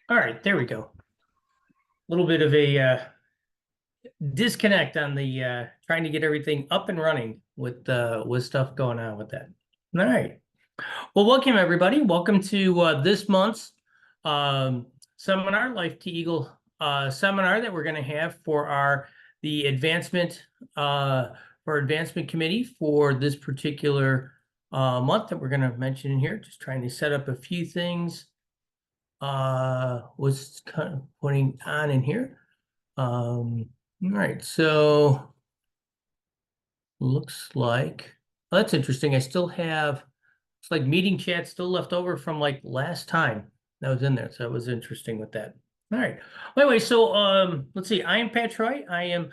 All right, there we go. A little bit of a disconnect on the trying to get everything up and running with stuff going on with that. All right. Well, welcome everybody. Welcome to this month's seminar, Life to Eagle seminar that we're going to have for the advancement committee for this particular month that we're going to mention in here. Just trying to set up a few things. Was kind of putting on in here. All right, so looks like that's interesting. I still have it's like meeting chat still left over from like last time that was in there. So that was interesting with that. All right. Well, anyway, so let's see. I am Pat Troy. I am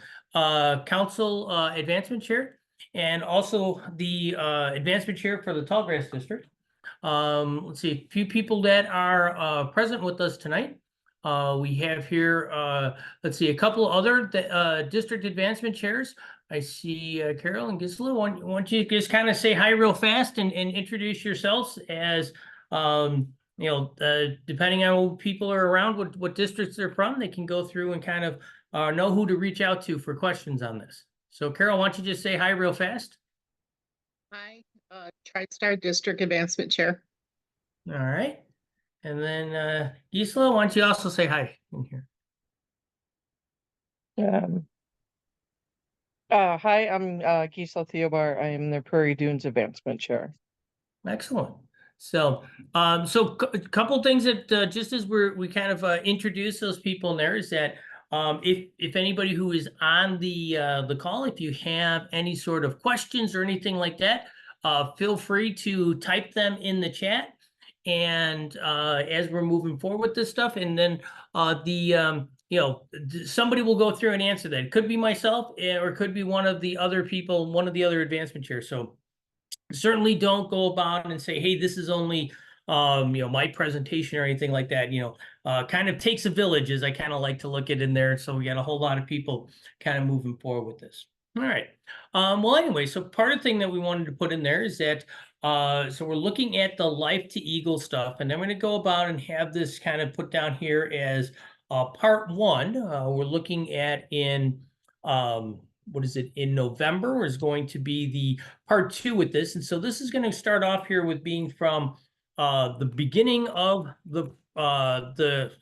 Council Advancement Chair and also the Advancement Chair for the Tallgrass District. Let's see, a few people that are present with us tonight. We have here, let's see, a couple other district advancement chairs. I see Carol and Gisela. Why don't you just kind of say hi real fast and introduce yourselves as, depending on who people are around, what districts they're from, they can go through and kind of know who to reach out to for questions on this. So Carol, why don't you just say hi real fast? Hi. TriStar District Advancement Chair. All right. And then Gisela, why don't you also say hi in here? Hi, I'm Gisela Theobar. I am the Prairie Dunes Advancement Chair. Excellent. So, a couple things that just as we kind of introduce those people in there is that if anybody who is on the call, if you have any sort of questions or anything like that, feel free to type them in the chat. And as we're moving forward with this stuff, and then somebody will go through and answer that. It could be myself, or it could be one of the other people, one of the other advancement chairs. So certainly don't go about and say, hey, this is only my presentation or anything like that. Kind of takes a village, as I kind of like to look at in there. So we got a whole lot of people kind of moving forward with this. All right. Well, anyway, so part of the thing that we wanted to put in there is that so we're looking at the Life to Eagle stuff, and I'm going to go about and have this kind of put down here as part one. We're looking at in in November is going to be the part two with this. And so this is going to start off here with being from the beginning of the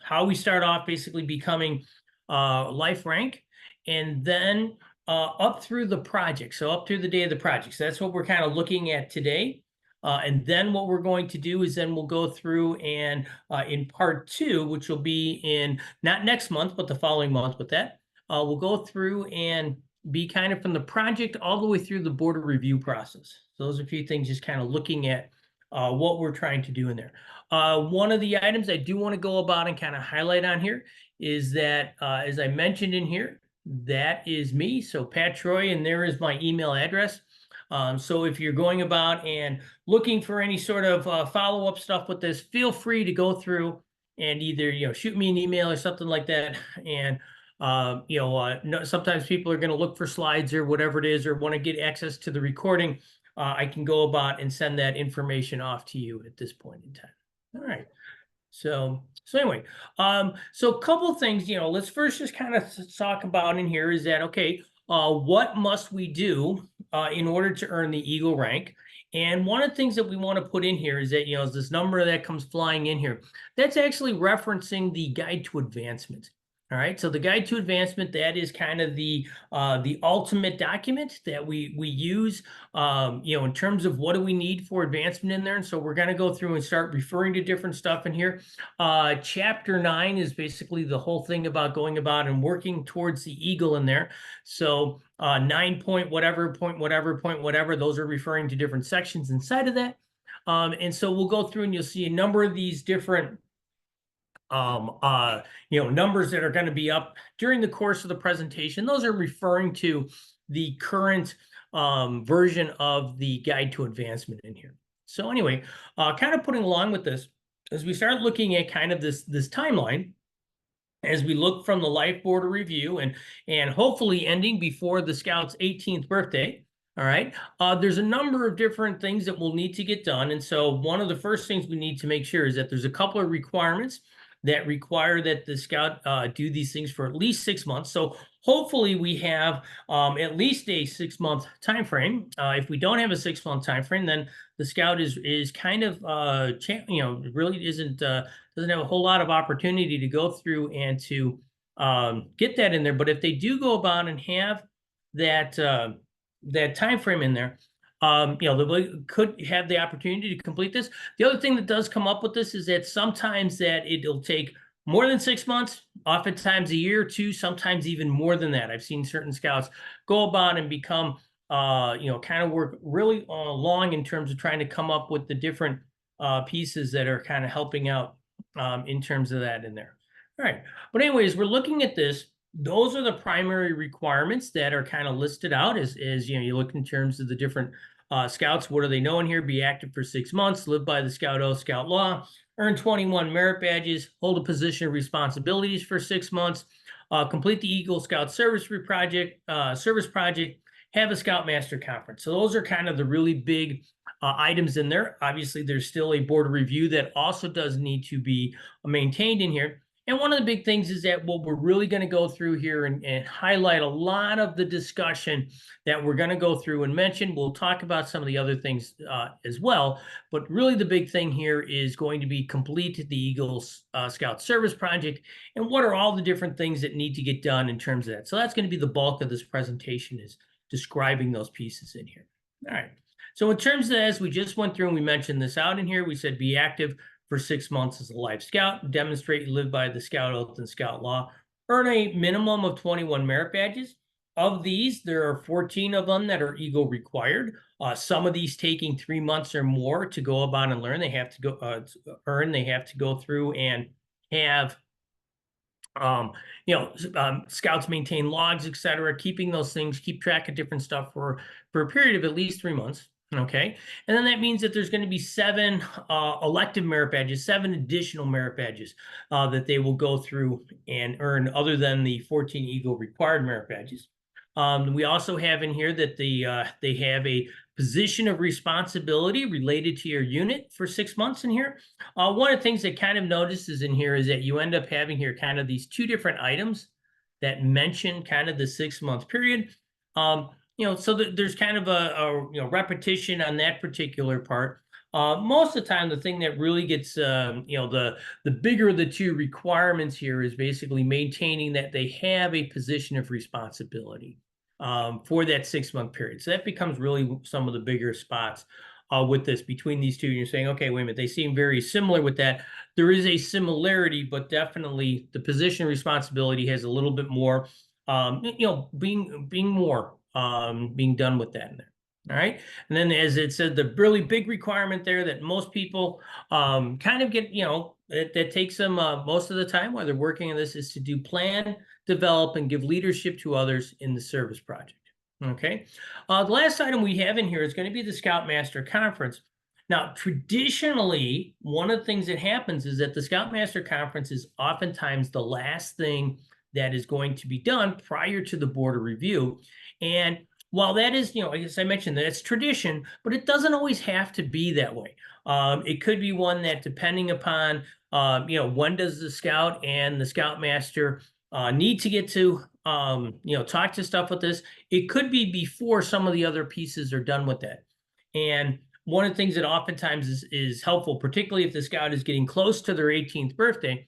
how we start off basically becoming life rank, and then up through the project. So up through the day of the project. So that's what we're kind of looking at today. And then what we're going to do is then we'll go through and in part two, which will be in not next month, but the following month with that, we'll go through and be kind of from the project all the way through the board of review process. So those are a few things just kind of looking at what we're trying to do in there. One of the items I do want to go about and kind of highlight on here is that, as I mentioned in here, that is me. So Pat Troy, and there is my email address. So if you're going about and looking for any sort of follow-up stuff with this, feel free to go through and either, shoot me an email or something like that. And, sometimes people are going to look for slides or whatever it is, or want to get access to the recording. I can go about and send that information off to you at this point in time. All right. So anyway, so a couple of things, let's first just kind of talk about in here is that, okay, what must we do in order to earn the Eagle rank? And one of the things that we want to put in here is that, is this number that comes flying in here. That's actually referencing the Guide to Advancement. All right, so the Guide to Advancement, that is kind of the ultimate document that we use, in terms of what do we need for advancement in there. And so we're going to go through and start referring to different stuff in here. Chapter 9 is basically the whole thing about going about and working towards the Eagle in there. So 9 point whatever, those are referring to different sections inside of that. And so we'll go through and you'll see a number of these different numbers that are going to be up during the course of the presentation. Those are referring to the current version of the Guide to Advancement in here. So anyway, kind of putting along with this, as we start looking at kind of this timeline, as we look from the Life Board of Review and hopefully ending before the Scout's 18th birthday. All right. There's a number of different things that will need to get done. And so one of the first things we need to make sure is that there's a couple of requirements that require that the Scout do these things for at least 6 months. So hopefully we have at least a 6-month time frame. If we don't have a 6-month time frame, then the Scout is kind of really isn't doesn't have a whole lot of opportunity to go through and to get that in there. But if they do go about and have that that time frame in there, they could have the opportunity to complete this. The other thing that does come up with this is that sometimes that it'll take more than 6 months, oftentimes a year or two, sometimes even more than that. I've seen certain Scouts go about and become, kind of work really long in terms of trying to come up with the different pieces that are kind of helping out in terms of that in there. All right. But anyways, we're looking at this. Those are the primary requirements that are kind of listed out as you look in terms of the different Scouts. What do they know in here? Be active for 6 months, live by the Scout Oath, Scout Law, earn 21 merit badges, hold a position of responsibilities for 6 months, complete the Eagle Scout service project, have a Scoutmaster conference. So those are kind of the really big items in there. Obviously, there's still a board of review that also does need to be maintained in here. And one of the big things is that what we're really going to go through here and highlight a lot of the discussion that we're going to go through and mention. We'll talk about some of the other things as well. But really the big thing here is going to be complete the Eagle Scout Service Project and what are all the different things that need to get done in terms of that. So that's going to be the bulk of this presentation, is describing those pieces in here. All right. So in terms of, as we just went through and we mentioned this out in here, we said be active for 6 months as a Life Scout, demonstrate you live by the Scout Oath and Scout Law, earn a minimum of 21 merit badges. Of these, there are 14 of them that are Eagle required. Some of these taking 3 months or more to go about and learn. They have to go earn. They have to go through and have Scouts maintain logs, etc., keeping those things, keep track of different stuff for a period of at least 3 months. Okay. And then that means that there's going to be 7 elective merit badges, 7 additional merit badges that they will go through and earn other than the 14 Eagle required merit badges. We also have in here that they have a position of responsibility related to your unit for 6 months in here. One of the things that kind of notices in here is that you end up having here kind of these 2 different items that mention kind of the 6-month period. So there's kind of a repetition on that particular part. Most of the time, the thing that really gets, the bigger of the 2 requirements here is basically maintaining that they have a position of responsibility for that 6-month period. So that becomes really some of the bigger spots with this between these 2. You're saying, okay, wait a minute, they seem very similar with that. There is a similarity, but definitely the position of responsibility has a little bit more, being more. Being done with that in there. All right. And then, as it said, the really big requirement there that most people kind of get, that takes them most of the time while they're working on this, is to do plan, develop, and give leadership to others in the service project. Okay. The last item we have in here is going to be the Scoutmaster Conference. Now, traditionally, one of the things that happens is that the Scoutmaster Conference is oftentimes the last thing that is going to be done prior to the board of review. And while that is, as I mentioned, that's tradition, but it doesn't always have to be that way. It could be one that, depending upon, when does the Scout and the Scoutmaster need to get to, talk to stuff with this. It could be before some of the other pieces are done with that. And one of the things that oftentimes is helpful, particularly if the Scout is getting close to their 18th birthday,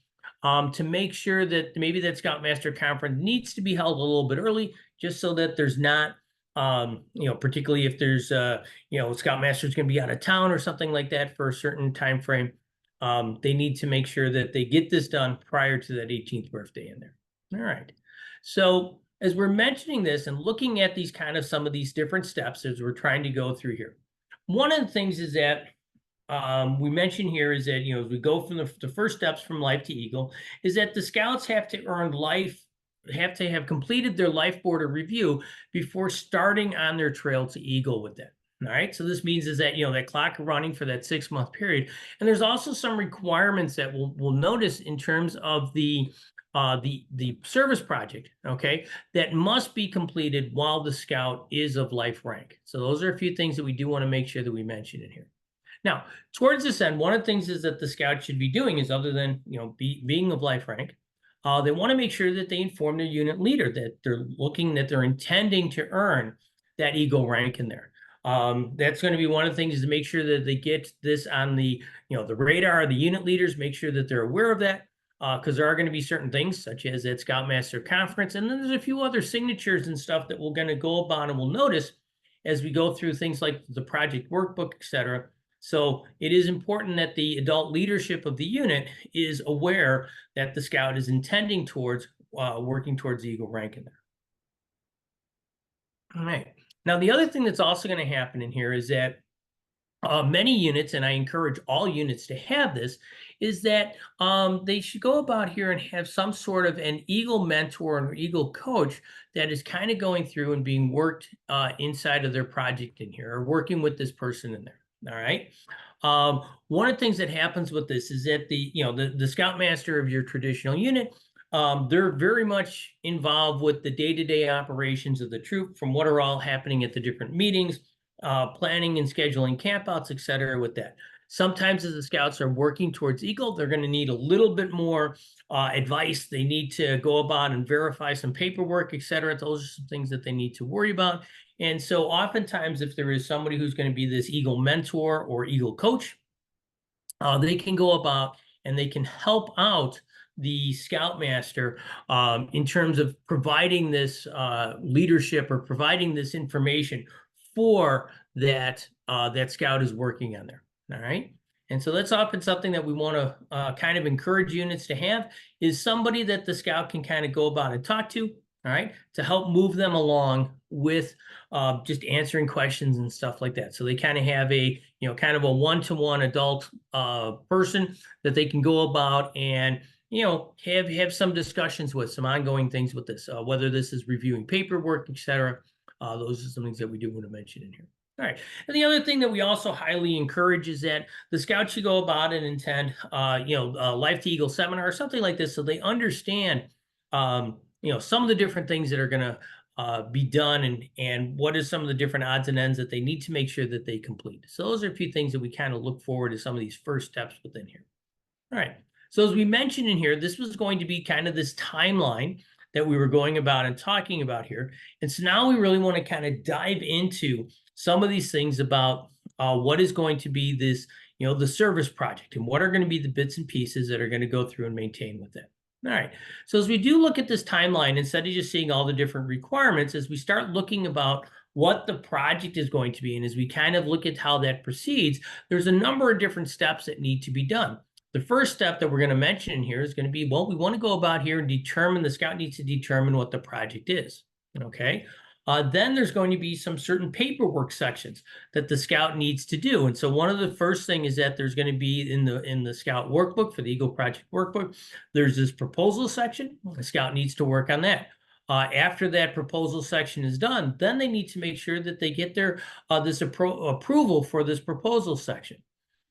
to make sure that maybe that Scoutmaster Conference needs to be held a little bit early, just so that there's not, particularly if there's, Scoutmaster is going to be out of town or something like that for a certain time frame. They need to make sure that they get this done prior to that 18th birthday in there. All right. So as we're mentioning this and looking at these kind of some of these different steps as we're trying to go through here, one of the things is that we mentioned here is that, as we go from the first steps from Life to Eagle, is that the Scouts have to have completed their Life Board of Review before starting on their trail to Eagle with that. All right. So this means is that, that clock running for that 6-month period. And there's also some requirements that we'll notice in terms of the the service project, okay, that must be completed while the scout is of life rank. So those are a few things that we do want to make sure that we mention in here. Now, towards this end, one of the things is that the scout should be doing is, other than, you know, being of life rank, they want to make sure that they inform their unit leader that they're intending to earn that Eagle rank in there. That's going to be one of the things, is to make sure that they get this on the, you know, the radar of the unit leaders, make sure that they're aware of that, because there are going to be certain things such as that Scoutmaster Conference, and then there's a few other signatures and stuff that we're going to go about and we'll notice as we go through things like the project workbook, etc. So it is important that the adult leadership of the unit is aware that the scout is intending towards working towards the Eagle rank in there. All right. Now, the other thing that's also going to happen in here is that many units, and I encourage all units to have this, is that they should go about here and have some sort of an Eagle mentor or Eagle coach that is kind of going through and being worked inside of their project in here, or working with this person in there. All right. One of the things that happens with this is that the Scoutmaster of your traditional unit, they're very much involved with the day-to-day operations of the troop, from what are all happening at the different meetings, planning and scheduling campouts, etc. with that. Sometimes as the scouts are working towards Eagle, they're going to need a little bit more advice. They need to go about and verify some paperwork, etc. Those are some things that they need to worry about. And so oftentimes, if there is somebody who's going to be this Eagle mentor or Eagle coach, they can go about and they can help out the Scoutmaster in terms of providing this leadership or providing this information for that that scout is working on there. All right. And so that's often something that we want to kind of encourage units to have, is somebody that the scout can kind of go about and talk to, all right, to help move them along with just answering questions and stuff like that. So they kind of have a, kind of a one-to-one adult person that they can go about and, have some discussions with, some ongoing things with this, whether this is reviewing paperwork, etc. Those are some things that we do want to mention in here. All right. And the other thing that we also highly encourage is that the scouts should go about and attend, Life to Eagle seminar or something like this, so they understand, some of the different things that are going to be done, and what is some of the different odds and ends that they need to make sure that they complete. So those are a few things that we kind of look forward to, some of these first steps within here. All right. So as we mentioned in here, this was going to be kind of this timeline that we were going about and talking about here. And so now we really want to kind of dive into some of these things about what is going to be this, the service project, and what are going to be the bits and pieces that are going to go through and maintain with it. All right. So as we do look at this timeline, instead of just seeing all the different requirements, as we start looking about what the project is going to be, and as we kind of look at how that proceeds, there's a number of different steps that need to be done. The first step that we're going to mention in here is going to be, well, we want to go about here and determine, the scout needs to determine what the project is. Okay. Then there's going to be some certain paperwork sections that the scout needs to do. And so one of the first thing is that there's going to be in the scout workbook, for the Eagle Project workbook, there's this proposal section. The scout needs to work on that. After that proposal section is done, then they need to make sure that they get their this approval for this proposal section.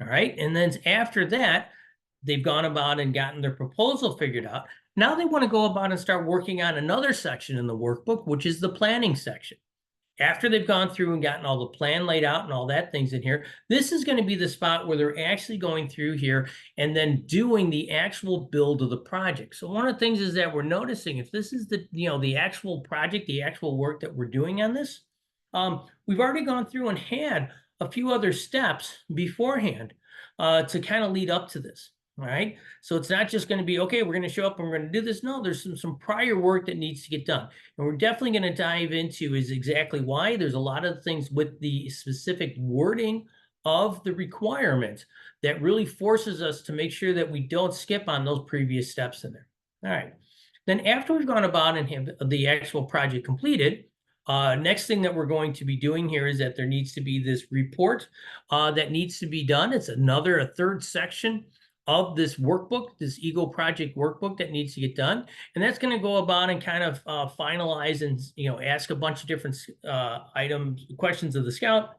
All right. And then after that, they've gone about and gotten their proposal figured out. Now they want to go about and start working on another section in the workbook, which is the planning section. After they've gone through and gotten all the plan laid out and all that things in here, this is going to be the spot where they're actually going through here and then doing the actual build of the project. So one of the things is that we're noticing, if this is the actual project, the actual work that we're doing on this, we've already gone through and had a few other steps beforehand to kind of lead up to this. All right. So it's not just going to be, okay, we're going to show up and we're going to do this. No, there's some prior work that needs to get done. And we're definitely going to dive into is exactly why. There's a lot of things with the specific wording of the requirements that really forces us to make sure that we don't skip on those previous steps in there. All right. Then after we've gone about and have the actual project completed, next thing that we're going to be doing here is that there needs to be this report that needs to be done. It's a third section of this workbook, this Eagle Project workbook that needs to get done. And that's going to go about and kind of finalize and, ask a bunch of different questions of the scout.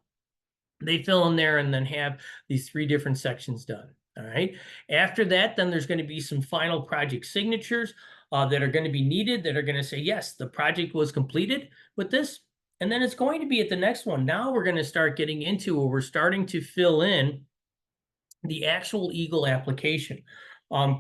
They fill in there and then have these 3 different sections done. All right. After that, then there's going to be some final project signatures. that are going to be needed, that are going to say, yes, the project was completed with this. And then it's going to be at the next one. Now we're going to start getting into where we're starting to fill in the actual Eagle application.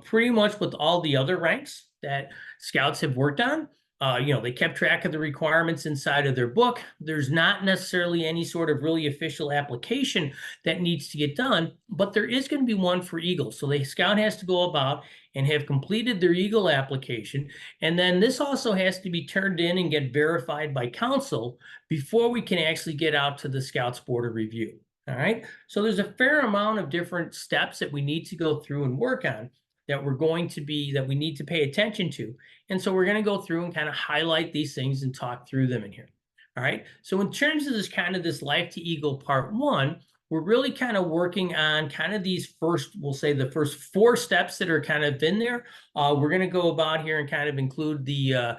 Pretty much with all the other ranks that Scouts have worked on, they kept track of the requirements inside of their book. There's not necessarily any sort of really official application that needs to get done, but there is going to be one for Eagle. So the Scout has to go about and have completed their Eagle application. And then this also has to be turned in and get verified by council before we can actually get out to the Scouts Board of Review. All right. So there's a fair amount of different steps that we need to go through and work on that we need to pay attention to. And so we're going to go through and kind of highlight these things and talk through them in here. All right. So in terms of this Life to Eagle Part 1, we're really kind of working on kind of these we'll say the first 4 steps that are kind of in there. We're going to go about here and kind of include the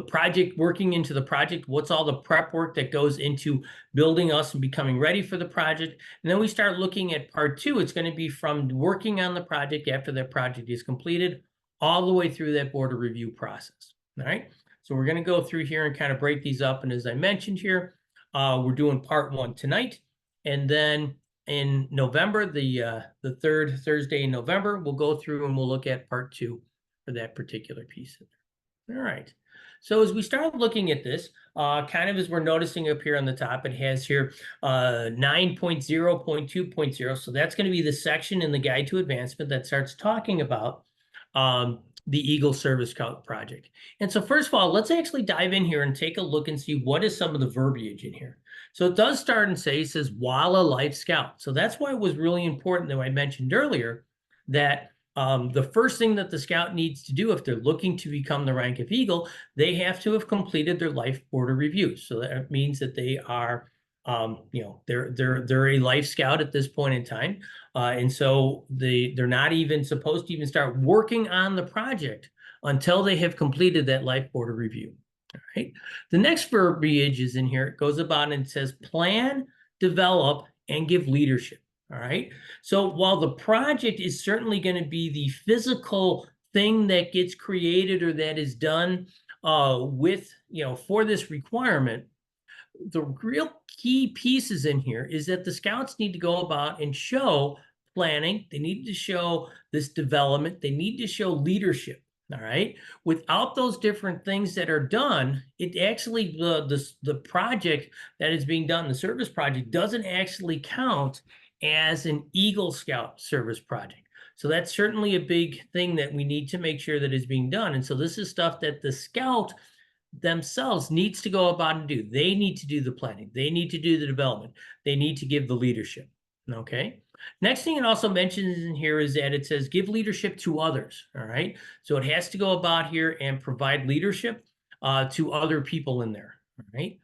project, working into the project, what's all the prep work that goes into building us and becoming ready for the project. And then we start looking at Part 2. It's going to be from working on the project after that project is completed all the way through that board of review process. All right. So we're going to go through here and kind of break these up. And as I mentioned here, we're doing Part 1 tonight. And then in November, the third Thursday in November, we'll go through and we'll look at Part 2 for that particular piece. All right. So as we start looking at this, kind of as we're noticing up here on the top, it has here 9.0.2.0. So that's going to be the section in the Guide to Advancement that starts talking about the Eagle Service Scout project. And so first of all, let's actually dive in here and take a look and see what is some of the verbiage in here. So it does start and say, it says, while a Life Scout. So that's why it was really important that I mentioned earlier that the first thing that the Scout needs to do if they're looking to become the rank of Eagle, they have to have completed their Life Board of Review. So that means that they are, they're a Life Scout at this point in time. And so they're not even supposed to even start working on the project until they have completed that Life Board of Review. All right. The next verbiage is in here. It goes about and it says plan, develop, and give leadership. All right. So while the project is certainly going to be the physical thing that gets created or that is done for this requirement, the real key pieces in here is that the Scouts need to go about and show planning. They need to show this development. They need to show leadership. All right. Without those different things that are done, it actually, the project that is being done, the service project, doesn't actually count as an Eagle Scout service project. So that's certainly a big thing that we need to make sure that is being done. And so this is stuff that the Scout themselves needs to go about and do. They need to do the planning. They need to do the development. They need to give the leadership. Okay. Next thing it also mentions in here is that it says give leadership to others. All right. So it has to go about here and provide leadership to other people in there. All right.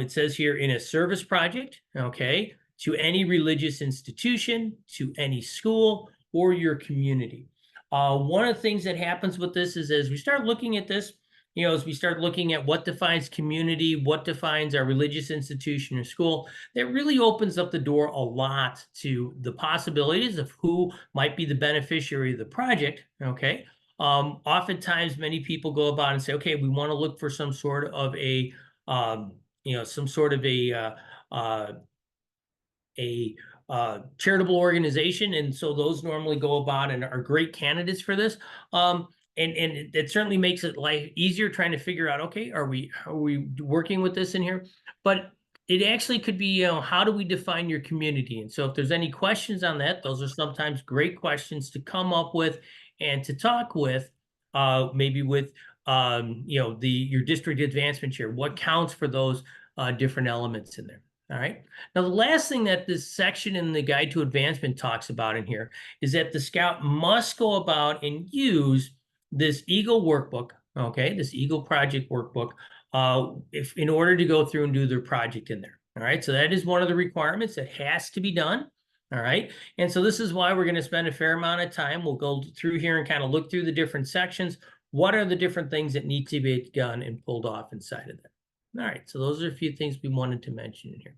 It says here in a service project, okay, to any religious institution, to any school or your community. One of the things that happens with this is as we start looking at this, as we start looking at what defines community, what defines our religious institution or school, that really opens up the door a lot to the possibilities of who might be the beneficiary of the project, okay? Oftentimes, many people go about and say, okay, we want to look for some sort of a charitable organization. And so those normally go about and are great candidates for this. And it certainly makes it life easier trying to figure out, okay, are we working with this in here? But it actually could be, how do we define your community? And so if there's any questions on that, those are sometimes great questions to come up with and to talk with, maybe with, your district advancement chair. What counts for those different elements in there? All right. Now, the last thing that this section in the Guide to Advancement talks about in here is that the Scout must go about and use this Eagle workbook, okay, this Eagle project workbook, in order to go through and do their project in there. All right. So that is one of the requirements that has to be done. All right. And so this is why we're going to spend a fair amount of time. We'll go through here and kind of look through the different sections. What are the different things that need to be done and pulled off inside of that? All right. So those are a few things we wanted to mention in here.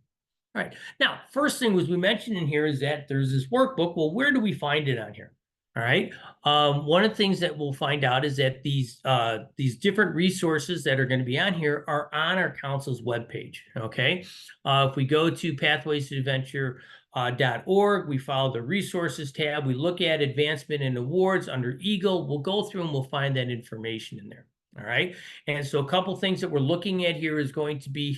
All right. Now, first thing was we mentioned in here is that there's this workbook. Well, where do we find it on here? All right. One of the things that we'll find out is that these different resources that are going to be on here are on our council's webpage. Okay. If we go to Pathways to Adventure .org, we follow the resources tab. We look at advancement and awards under Eagle. We'll go through and we'll find that information in there. All right. And so a couple things that we're looking at here is going to be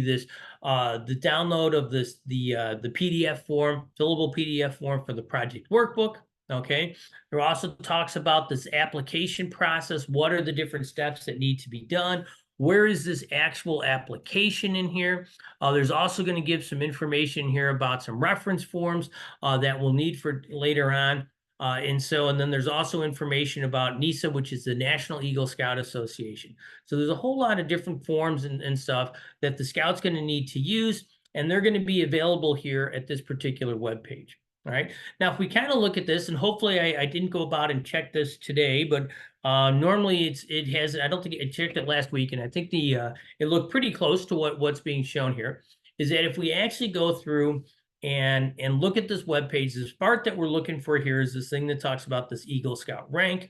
this the download of the PDF form, fillable PDF form for the project workbook. Okay. There also talks about this application process. What are the different steps that need to be done? Where is this actual application in here? There's also going to give some information here about some reference forms that we'll need for later on. And then there's also information about NESA, which is the National Eagle Scout Association. So there's a whole lot of different forms and stuff that the Scout's going to need to use, and they're going to be available here at this particular webpage. All right. Now, if we kind of look at this, and hopefully I didn't go about and check this today, but normally it has, I don't think I checked it last week, and I think it looked pretty close to what's being shown here, is that if we actually go through and look at this webpage, this part that we're looking for here is this thing that talks about this Eagle Scout rank.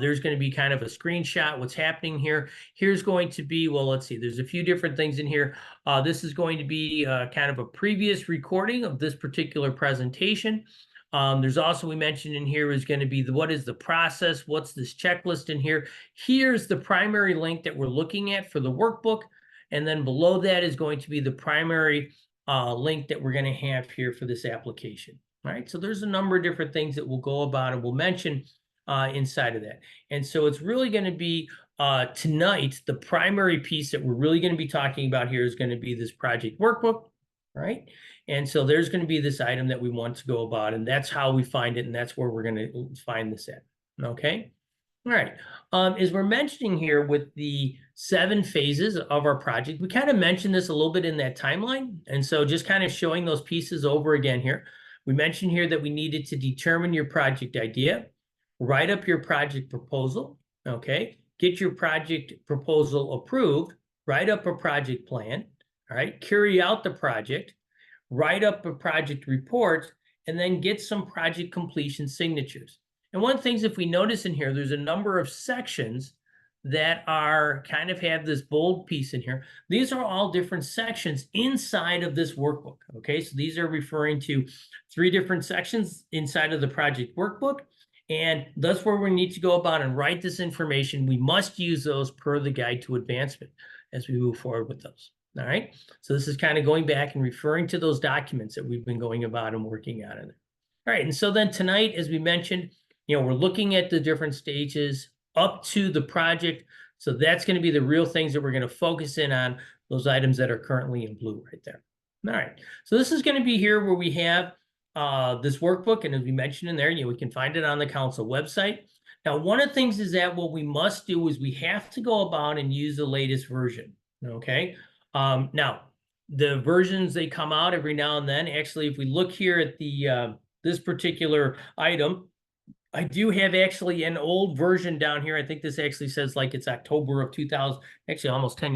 There's going to be kind of a screenshot what's happening here. Here's going to be, well, let's see, there's a few different things in here. This is going to be kind of a previous recording of this particular presentation. There's also, we mentioned in here is going to be what is the process? What's this checklist in here? Here's the primary link that we're looking at for the workbook. And then below that is going to be the primary link that we're going to have here for this application. All right. So there's a number of different things that we'll go about and we'll mention inside of that. And so it's really going to be tonight, the primary piece that we're really going to be talking about here is going to be this project workbook, right? And so there's going to be this item that we want to go about, and that's how we find it, and that's where we're going to find this at, okay? All right, as we're mentioning here with the 7 phases of our project, we kind of mentioned this a little bit in that timeline, and so just kind of showing those pieces over again here. We mentioned here that we needed to determine your project idea, write up your project proposal, okay? Get your project proposal approved, write up a project plan, all right? Carry out the project, write up a project report, and then get some project completion signatures. And one of the things, if we notice in here, there's a number of sections that are kind of have this bold piece in here. These are all different sections inside of this workbook, okay? So these are referring to 3 different sections inside of the project workbook. And that's where we need to go about and write this information. We must use those per the guide to advancement as we move forward with those. All right. So this is kind of going back and referring to those documents that we've been going about and working out in it. All right. And so then tonight, as we mentioned, we're looking at the different stages up to the project. So that's going to be the real things that we're going to focus in on, those items that are currently in blue right there. All right. So this is going to be here where we have this workbook. And as we mentioned in there, we can find it on the council website. Now, one of the things is that what we must do is we have to go about and use the latest version. Okay. Now, the versions, they come out every now and then. Actually, if we look here at the this particular item, I do have actually an old version down here. I think this actually says like it's October of 2000, actually almost 9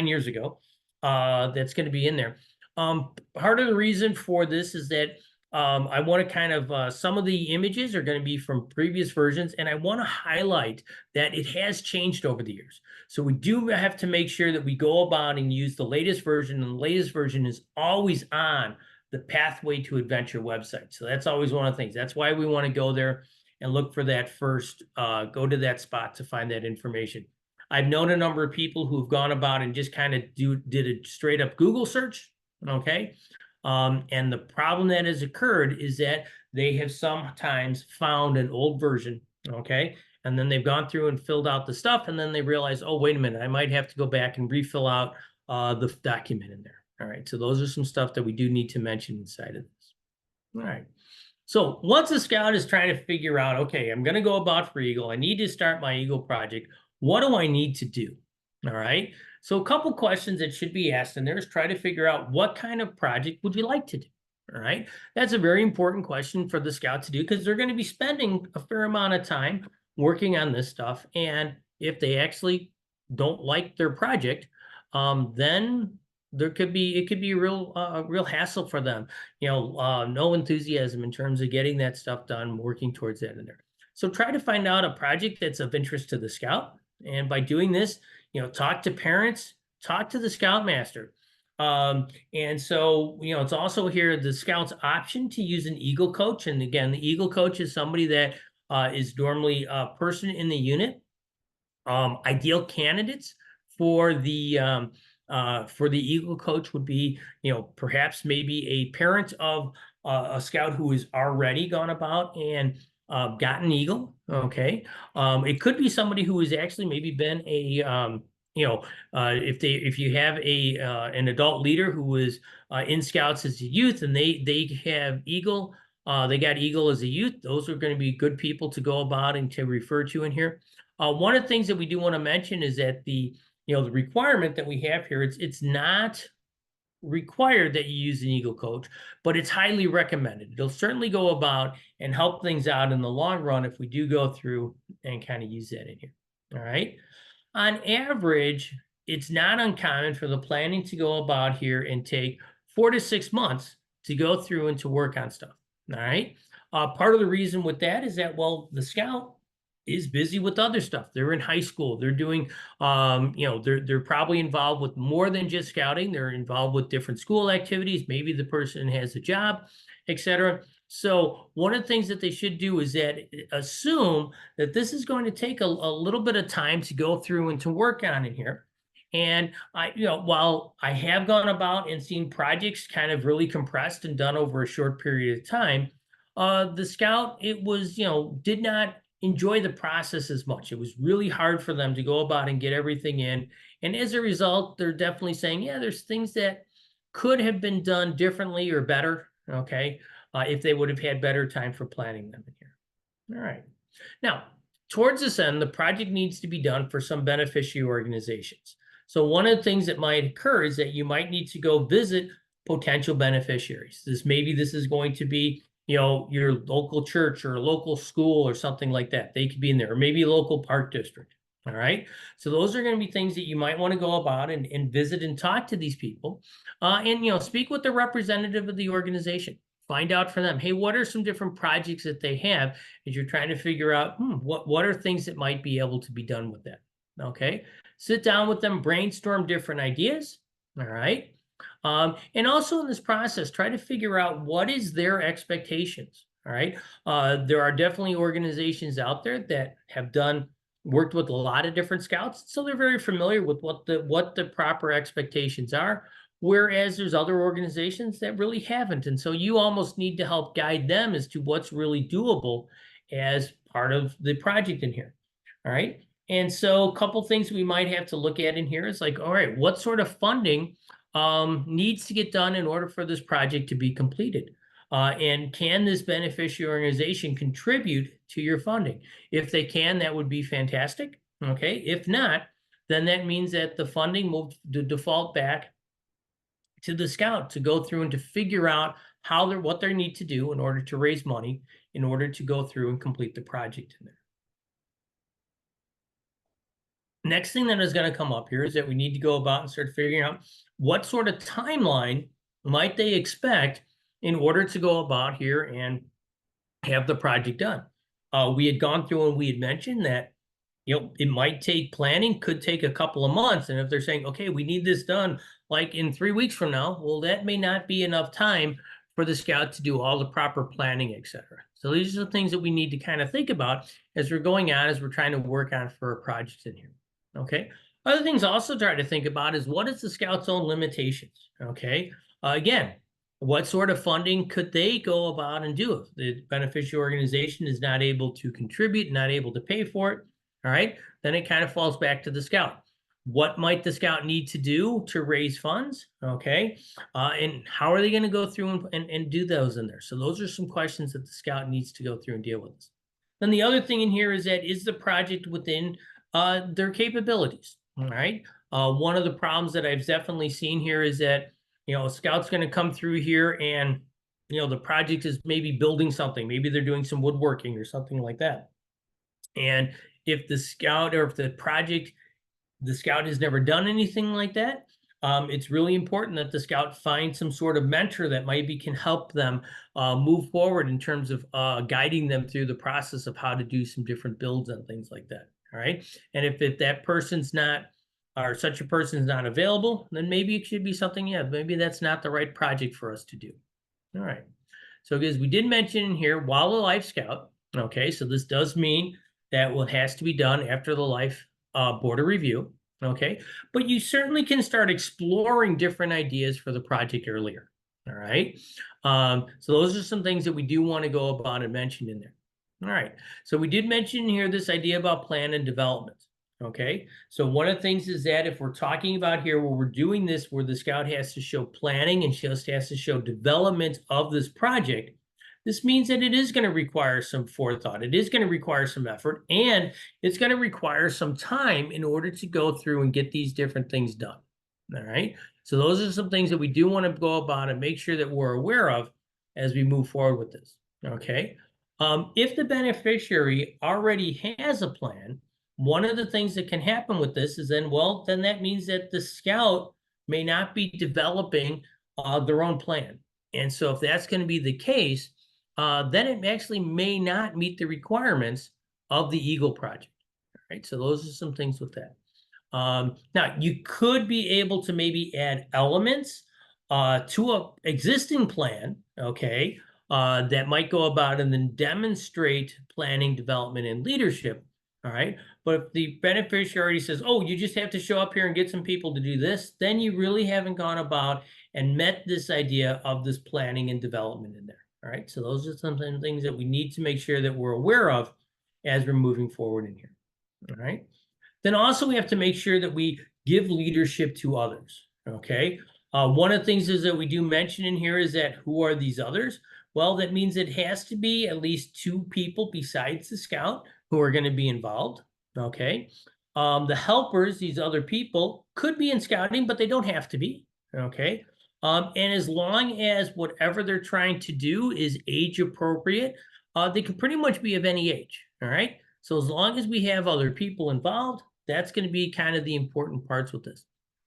years ago. That's going to be in there. Part of the reason for this is that I want to kind of, some of the images are going to be from previous versions, and I want to highlight that it has changed over the years. So we do have to make sure that we go about and use the latest version, and the latest version is always on the Pathway to Adventure website. So that's always one of the things. That's why we want to go there and look for that first, go to that spot to find that information. I've known a number of people who've gone about and just kind of did a straight up Google search, okay? And the problem that has occurred is that they have sometimes found an old version, okay? And then they've gone through and filled out the stuff, and then they realize, oh, wait a minute, I might have to go back and refill out the document in there. All right, so those are some stuff that we do need to mention inside of this. All right, so once a scout is trying to figure out, okay, I'm gonna go about for Eagle, I need to start my Eagle project, what do I need to do? All right, so a couple questions that should be asked in there is try to figure out what kind of project would you like to do? All right, that's a very important question for the scout to do because they're going to be spending a fair amount of time working on this stuff. And if they actually don't like their project, then there could be, it could be a real hassle for them. No enthusiasm in terms of getting that stuff done, working towards that in there. So try to find out a project that's of interest to the scout. And by doing this, talk to parents, talk to the scoutmaster. And so, it's also here the scout's option to use an Eagle coach. And again, the Eagle coach is somebody that is normally a person in the unit. Ideal candidates for the Eagle coach would be, perhaps maybe a parent of a scout who has already gone about and gotten Eagle. Okay. It could be somebody who has actually maybe been a, if you have an adult leader who was in scouts as a youth and they have Eagle, they got Eagle as a youth, those are going to be good people to go about and to refer to in here. One of the things that we do want to mention is that the requirement that we have here, it's not required that you use an Eagle coach, but it's highly recommended. It'll certainly go about and help things out in the long run if we do go through and kind of use that in here. All right. On average, it's not uncommon for the planning to go about here and take 4 to 6 months to go through and to work on stuff. All right. Part of the reason with that is that, well, the scout is busy with other stuff. They're in high school. They're doing, they're probably involved with more than just scouting. They're involved with different school activities. Maybe the person has a job, etc. So one of the things that they should do is that assume that this is going to take a little bit of time to go through and to work on in here. And while I have gone about and seen projects kind of really compressed and done over a short period of time, the scout, it was, did not enjoy the process as much. It was really hard for them to go about and get everything in. And as a result, they're definitely saying, yeah, there's things that could have been done differently or better, okay, if they would have had better time for planning them in here. All right. Now, towards this end, the project needs to be done for some beneficiary organizations. So one of the things that might occur is that you might need to go visit potential beneficiaries. Maybe this is going to be your local church or a local school or something like that. They could be in there, or maybe a local park district. All right. So those are going to be things that you might want to go about and visit and talk to these people and, speak with the representative of the organization. Find out from them, hey, what are some different projects that they have as you're trying to figure out what are things that might be able to be done with that. Okay. Sit down with them, brainstorm different ideas. All right. And also in this process, try to figure out what is their expectations. All right. There are definitely organizations out there that have worked with a lot of different scouts. So they're very familiar with what the proper expectations are. Whereas there's other organizations that really haven't. And so you almost need to help guide them as to what's really doable as part of the project in here. All right. And so a couple things we might have to look at in here is like, all right, what sort of funding needs to get done in order for this project to be completed? And can this beneficiary organization contribute to your funding? If they can, that would be fantastic. Okay. If not, then that means that the funding will default back to the scout to go through and to figure out what they need to do in order to raise money in order to go through and complete the project in there. Next thing that is going to come up here is that we need to go about and start figuring out what sort of timeline might they expect in order to go about here and have the project done. We had gone through and we had mentioned that it might take planning, could take a couple of months. And if they're saying, okay, we need this done like in 3 weeks from now, well, that may not be enough time for the scout to do all the proper planning, etc. So these are the things that we need to kind of think about as we're going on, as we're trying to work on for a project in here. Okay. Other things also try to think about is what is the scout's own limitations? Okay. Again, what sort of funding could they go about and do if the beneficiary organization is not able to contribute, not able to pay for it? All right, then it kind of falls back to the scout. What might the scout need to do to raise funds? Okay, and how are they going to go through and do those in there? So those are some questions that the scout needs to go through and deal with. Then the other thing in here is that is the project within their capabilities? All right, one of the problems that I've definitely seen here is that a scout's going to come through here and the project is maybe building something, maybe they're doing some woodworking or something like that, and if the scout or if the scout has never done anything like that, it's really important that the scout find some sort of mentor that maybe can help them move forward in terms of guiding them through the process of how to do some different builds and things like that. All right. And if that person's not, or such a person is not available, then maybe it should be something, yeah, maybe that's not the right project for us to do. All right. So because we did mention in here, while a life scout, okay, so this does mean that what has to be done after the life board of review, okay, but you certainly can start exploring different ideas for the project earlier. All right. So those are some things that we do want to go about and mention in there. All right. So we did mention here this idea about plan and development. Okay. So one of the things is that if we're talking about here where we're doing this, where the scout has to show planning and just has to show development of this project, this means that it is going to require some forethought. It is going to require some effort, and it's going to require some time in order to go through and get these different things done. All right. So those are some things that we do want to go about and make sure that we're aware of as we move forward with this. Okay. If the beneficiary already has a plan, one of the things that can happen with this is then that means that the scout may not be developing their own plan. And so if that's going to be the case, then it actually may not meet the requirements of the Eagle project. All right, so those are some things with that. Now, you could be able to maybe add elements to an existing plan, okay, that might go about and then demonstrate planning, development, and leadership. All right. But if the beneficiary says, oh, you just have to show up here and get some people to do this, then you really haven't gone about and met this idea of this planning and development in there. All right. So those are some things that we need to make sure that we're aware of as we're moving forward in here. All right. Then also we have to make sure that we give leadership to others. Okay. One of the things is that we do mention in here is that who are these others? Well, that means it has to be at least 2 people besides the scout who are going to be involved. Okay. The helpers, these other people, could be in scouting, but they don't have to be. Okay. And as long as whatever they're trying to do is age appropriate, they can pretty much be of any age. All right. So as long as we have other people involved, that's going to be kind of the important parts with this.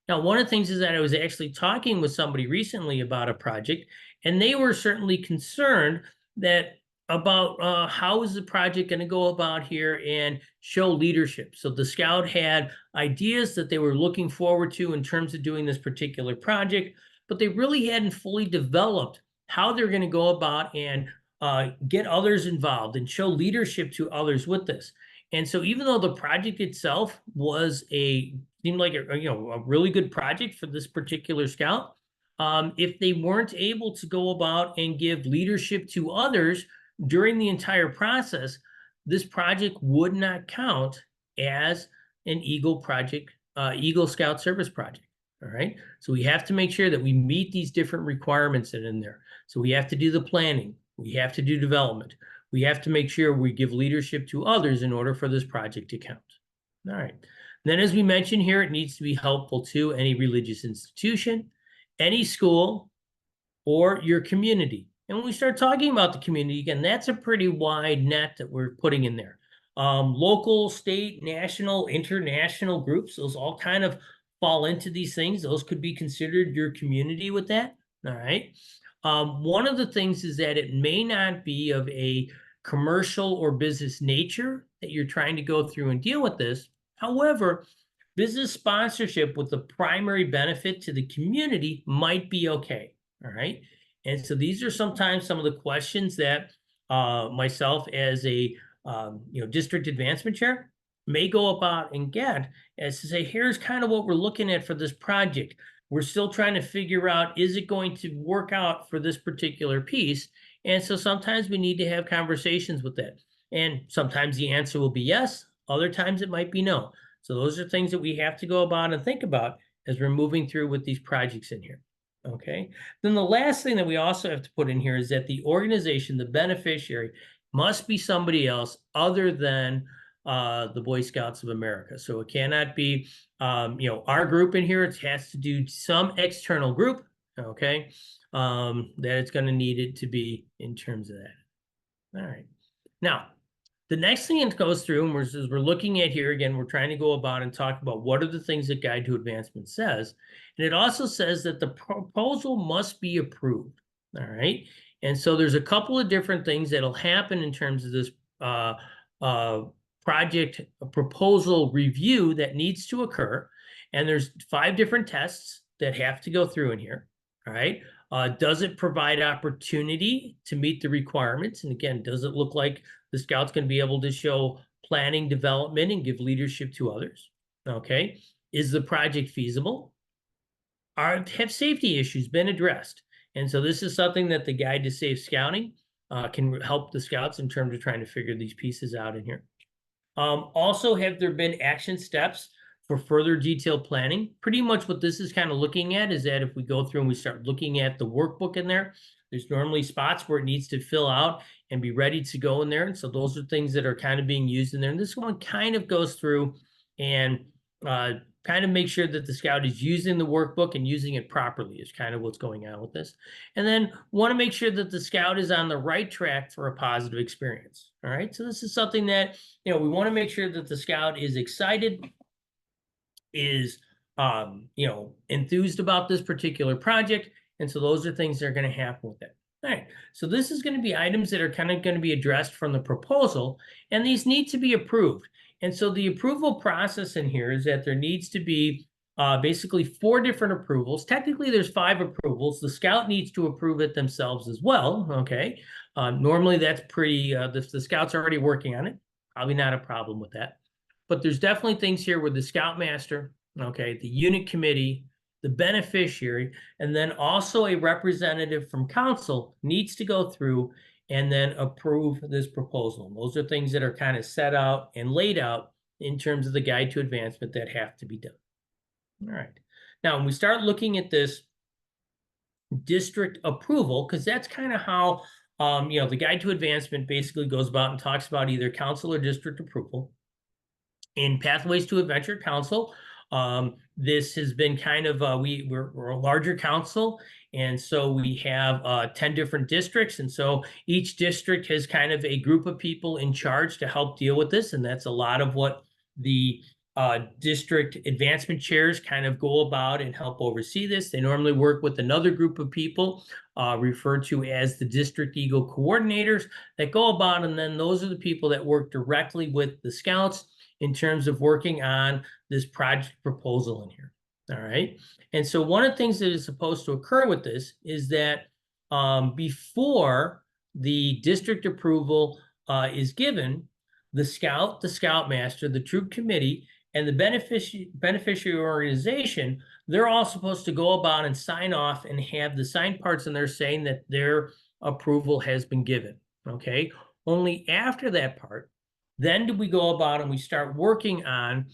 Now, one of the things is that I was actually talking with somebody recently about a project, and they were certainly concerned that about how is the project going to go about here and show leadership. So the scout had ideas that they were looking forward to in terms of doing this particular project, but they really hadn't fully developed how they're going to go about and get others involved and show leadership to others with this. And so even though the project itself seemed like a really good project for this particular scout, if they weren't able to go about and give leadership to others during the entire process, this project would not count as an Eagle project, Eagle Scout Service project. All right. So we have to make sure that we meet these different requirements that are in there. So we have to do the planning. We have to do development. We have to make sure we give leadership to others in order for this project to count. All right. Then, as we mentioned here, it needs to be helpful to any religious institution, any school, or your community. And when we start talking about the community, again, that's a pretty wide net that we're putting in there. Local, state, national, international groups, those all kind of fall into these things. Those could be considered your community with that. All right. One of the things is that it may not be of a commercial or business nature that you're trying to go through and deal with this. However, business sponsorship with the primary benefit to the community might be okay. All right. And so these are sometimes some of the questions that myself as a district advancement chair may go about and get as to say, here's kind of what we're looking at for this project. We're still trying to figure out, is it going to work out for this particular piece? And so sometimes we need to have conversations with that. And sometimes the answer will be yes. Other times it might be no. So those are things that we have to go about and think about as we're moving through with these projects in here. Okay. Then the last thing that we also have to put in here is that the organization, the beneficiary, must be somebody else other than the Boy Scouts of America. So it cannot be, our group in here. It has to do some external group, okay, that it's going to need it to be in terms of that. All right. Now, The next thing it goes through, and we're looking at here again, we're trying to go about and talk about what are the things that Guide to Advancement says. And it also says that the proposal must be approved. All right. And so there's a couple of different things that'll happen in terms of this project proposal review that needs to occur. And there's 5 different tests that have to go through in here. All right. Does it provide opportunity to meet the requirements? And again, does it look like the Scout's going to be able to show planning, development, and give leadership to others? Okay. Is the project feasible? Have safety issues been addressed? And so this is something that the Guide to Safe Scouting can help the Scouts in terms of trying to figure these pieces out in here. Also, have there been action steps for further detailed planning? Pretty much what this is kind of looking at is that if we go through and we start looking at the workbook in there, there's normally spots where it needs to fill out and be ready to go in there. And so those are things that are kind of being used in there. And this one kind of goes through and kind of make sure that the Scout is using the workbook and using it properly is kind of what's going on with this. And then want to make sure that the Scout is on the right track for a positive experience. All right. So this is something that, we want to make sure that the Scout is excited, is, enthused about this particular project. And so those are things that are going to happen with it. All right. So this is going to be items that are kind of going to be addressed from the proposal, and these need to be approved. And so the approval process in here is that there needs to be basically 4 different approvals. Technically, there's 5 approvals. The Scout needs to approve it themselves as well. Okay. Normally, that's pretty, the Scout's already working on it. Probably not a problem with that. But there's definitely things here where the Scoutmaster, okay, the unit committee, the beneficiary, and then also a representative from council needs to go through and then approve this proposal. And those are things that are kind of set out and laid out in terms of the Guide to Advancement that have to be done. All right. Now, when we start looking at this district approval, because that's kind of how, the Guide to Advancement basically goes about and talks about either council or district approval. In Pathways to Adventure Council, this has been kind of, we're a larger council, and so we have 10 different districts, and so each district has kind of a group of people in charge to help deal with this, and that's a lot of what the district advancement chairs kind of go about and help oversee this. They normally work with another group of people referred to as the District Eagle coordinators that go about, and then those are the people that work directly with the Scouts in terms of working on this project proposal in here. All right. And so one of the things that is supposed to occur with this is that before the district approval is given, the Scout, the Scoutmaster, the troop committee, and the beneficiary organization, they're all supposed to go about and sign off and have the signed parts in there saying that their approval has been given. Okay. Only after that part, then do we go about and we start working on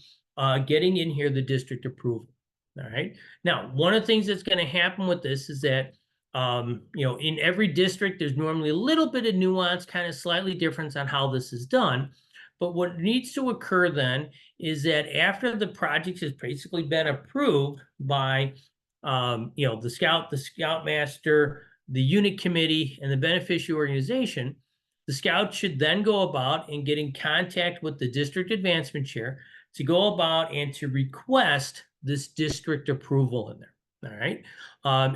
getting in here the district approval. All right. Now, one of the things that's going to happen with this is that, in every district, there's normally a little bit of nuance, kind of slightly difference on how this is done. But what needs to occur then is that after the project has basically been approved by, the Scout, the Scoutmaster, the unit committee, and the beneficiary organization, the Scout should then go about and get in contact with the district advancement chair to go about and to request this district approval in there. All right.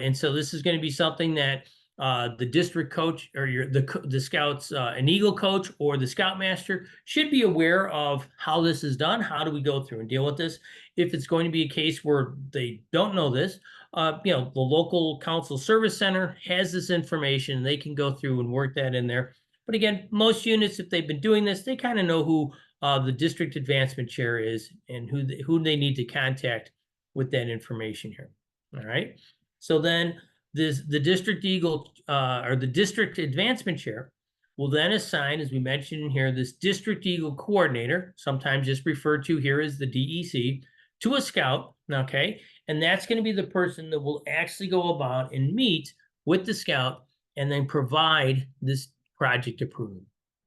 And so this is going to be something that the district coach or the Scouts, an Eagle coach or the Scoutmaster should be aware of how this is done. How do we go through and deal with this? If it's going to be a case where they don't know this, the local council service center has this information. They can go through and work that in there. But again, most units, if they've been doing this, they kind of know who the district advancement chair is and who they need to contact with that information here. All right. So then the district Eagle or the district advancement chair will then assign, as we mentioned in here, this district Eagle coordinator, sometimes just referred to here as the DEC, to a Scout. Okay. And that's going to be the person that will actually go about and meet with the Scout and then provide this project approval.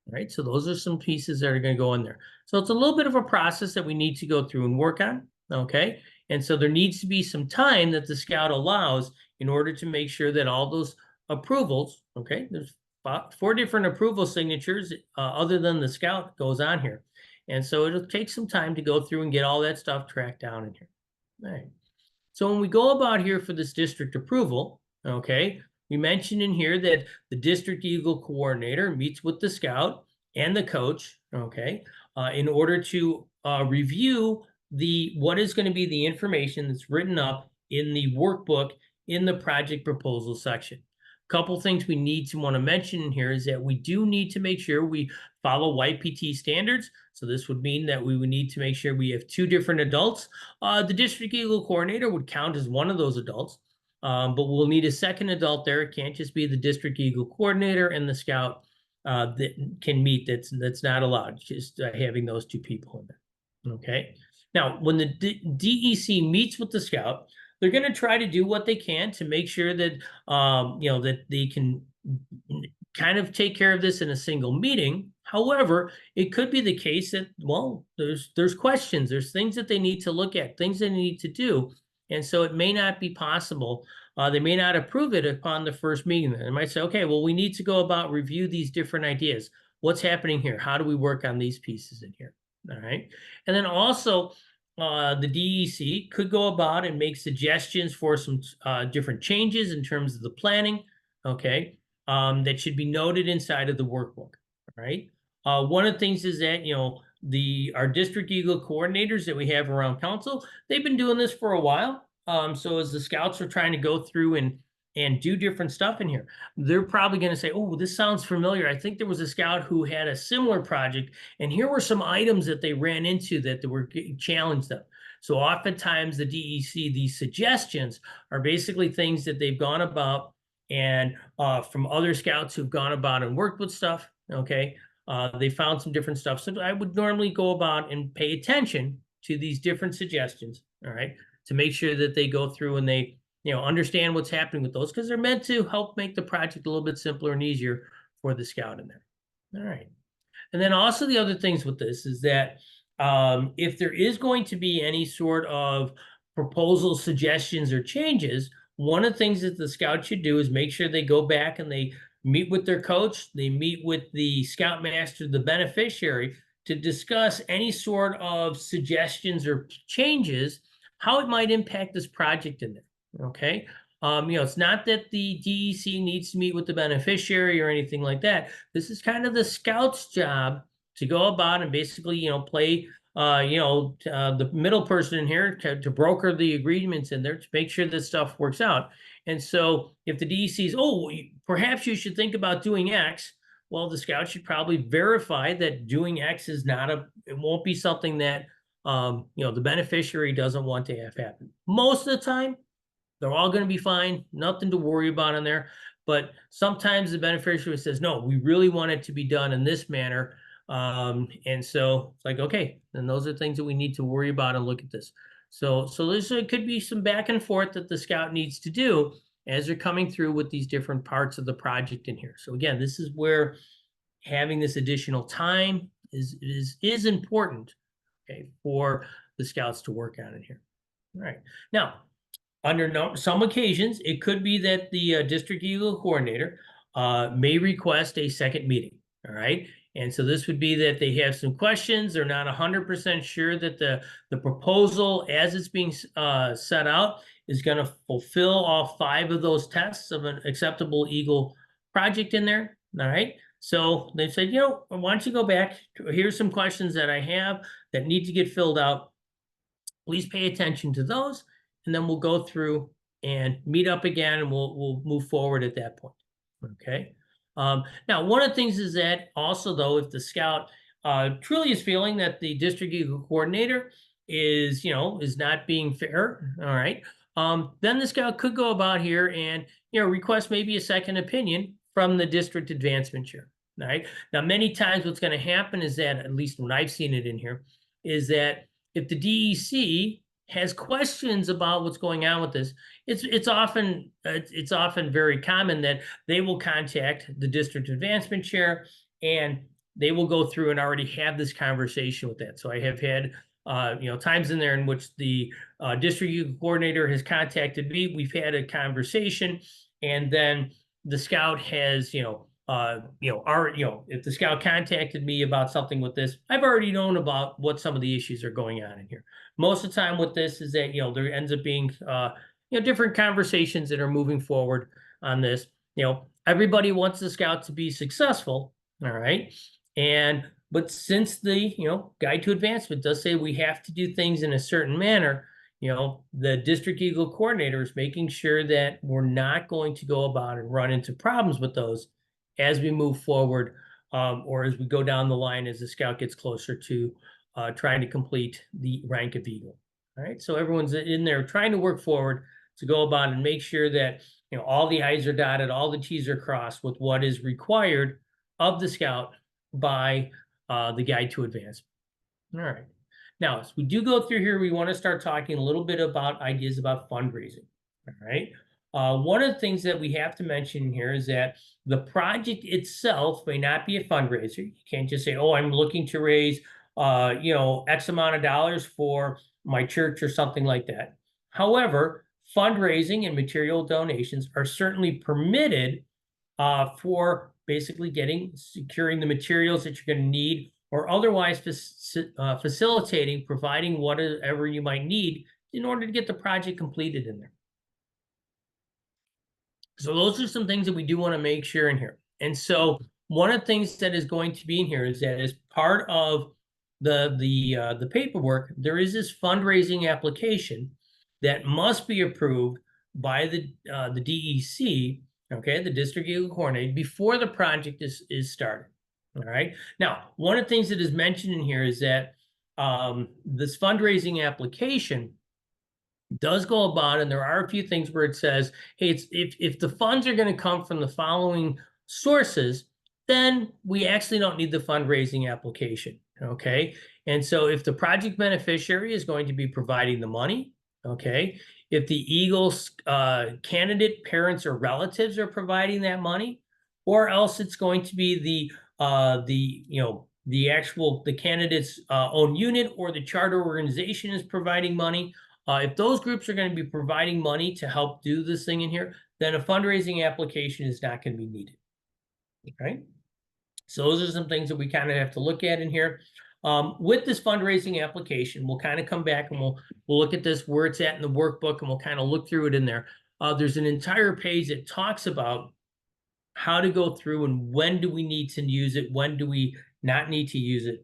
Right. So those are some pieces that are going to go in there. So it's a little bit of a process that we need to go through and work on. Okay. And so there needs to be some time that the Scout allows in order to make sure that all those approvals, okay, there's four different approval signatures, other than the scout goes on here. And so it'll take some time to go through and get all that stuff tracked down in here. All right. So when we go about here for this district approval, okay, we mentioned in here that the district Eagle coordinator meets with the scout and the coach, okay, in order to review what is going to be the information that's written up in the workbook in the project proposal section. Couple things we need to want to mention in here is that we do need to make sure we follow YPT standards. So this would mean that we would need to make sure we have two different adults. The district Eagle coordinator would count as one of those adults, but we'll need a second adult there. It can't just be the district Eagle coordinator and the scout that can meet. That's not allowed, just having those two people in there. Okay. Now, when the DEC meets with the scout, they're going to try to do what they can to make sure that, that they can kind of take care of this in a single meeting. However, it could be the case that, well, there's questions, there's things that they need to look at, things they need to do. And so it may not be possible. They may not approve it upon the first meeting. They might say, okay, well, we need to go about review these different ideas. What's happening here? How do we work on these pieces in here? All right. And then also, the DEC could go about and make suggestions for some different changes in terms of the planning, okay, that should be noted inside of the workbook, right? One of the things is that, our district Eagle coordinators that we have around council, they've been doing this for a while. So as the scouts are trying to go through and do different stuff in here, they're probably going to say, oh, this sounds familiar. I think there was a scout who had a similar project, and here were some items that they ran into that were challenged them. So oftentimes the DEC, these suggestions are basically things that they've gone about and from other scouts who've gone about and worked with stuff, okay? They found some different stuff. So I would normally go about and pay attention to these different suggestions, all right, to make sure that they go through and they understand what's happening with those, because they're meant to help make the project a little bit simpler and easier for the scout in there. All right. And then also the other things with this is that if there is going to be any sort of proposal, suggestions, or changes, one of the things that the scout should do is make sure they go back and they meet with their coach, they meet with the scoutmaster, the beneficiary, to discuss any sort of suggestions or changes, how it might impact this project in there. Okay. It's not that the DEC needs to meet with the beneficiary or anything like that. This is kind of the scout's job to go about and basically, play, the middle person in here to broker the agreements in there to make sure that stuff works out. And so if the DEC is, oh, perhaps you should think about doing X, well, the scout should probably verify that doing X is it won't be something that, the beneficiary doesn't want to have happen. Most of the time, they're all going to be fine. Nothing to worry about in there. But sometimes the beneficiary says, no, we really want it to be done in this manner. And so it's like, okay, then those are things that we need to worry about and look at this. So there could be some back and forth that the scout needs to do as they're coming through with these different parts of the project in here. So again, this is where having this additional time is important, okay, for the scouts to work on in here. All right. Now, under some occasions, it could be that the district Eagle coordinator may request a second meeting, all right? And so this would be that they have some questions. They're not 100% sure that the proposal as it's being set out is going to fulfill all 5 of those tests of an acceptable Eagle project in there, all right? So they said, why don't you go back? Here's some questions that I have that need to get filled out. Please pay attention to those. And then we'll go through and meet up again, and we'll move forward at that point. Okay. Now, one of the things is that also, though, if the scout truly is feeling that the district Eagle coordinator is not being fair, all right, then the scout could go about here and request maybe a second opinion from the district advancement chair. All right. Now, many times what's going to happen is that, at least when I've seen it in here, is that if the DEC has questions about what's going on with this, it's often very common that they will contact the district advancement chair and they will go through and already have this conversation with that. So I have had times in there in which the district coordinator has contacted me. We've had a conversation, and then the scout has if the scout contacted me about something with this, I've already known about what some of the issues are going on in here. Most of the time with this is that, there ends up being, different conversations that are moving forward on this. Everybody wants the scout to be successful, all right? But since the, Guide to Advancement does say we have to do things in a certain manner, the District Eagle coordinator is making sure that we're not going to go about and run into problems with those as we move forward, or as we go down the line as the scout gets closer to trying to complete the rank of Eagle. All right, so everyone's in there trying to work forward to go about and make sure that all the I's are dotted, all the T's are crossed with what is required of the scout by the Guide to Advancement. All right. Now, as we do go through here, we want to start talking a little bit about ideas about fundraising. All right. One of the things that we have to mention here is that the project itself may not be a fundraiser. You can't just say, oh, I'm looking to raise, X amount of dollars for my church or something like that. However, fundraising and material donations are certainly permitted for basically securing the materials that you're going to need, or otherwise facilitating, providing whatever you might need in order to get the project completed in there. So those are some things that we do want to make sure in here. And so one of the things that is going to be in here is that as part of the paperwork, there is this fundraising application that must be approved by the DEC, okay, the District Eagle Coordinator, before the project is started. All right. Now, one of the things that is mentioned in here is that this fundraising application does go about, and there are a few things where it says, hey, if the funds are going to come from the following sources, then we actually don't need the fundraising application. Okay. And so if the project beneficiary is going to be providing the money, okay, if the Eagles candidate parents or relatives are providing that money, or else it's going to be the candidate's own unit or the charter organization is providing money. If those groups are going to be providing money to help do this thing in here, then a fundraising application is not going to be needed. Okay. So those are some things that we kind of have to look at in here. With this fundraising application, we'll kind of come back and we'll look at this, where it's at in the workbook, and we'll kind of look through it in there. There's an entire page that talks about how to go through and when do we need to use it, when do we not need to use it.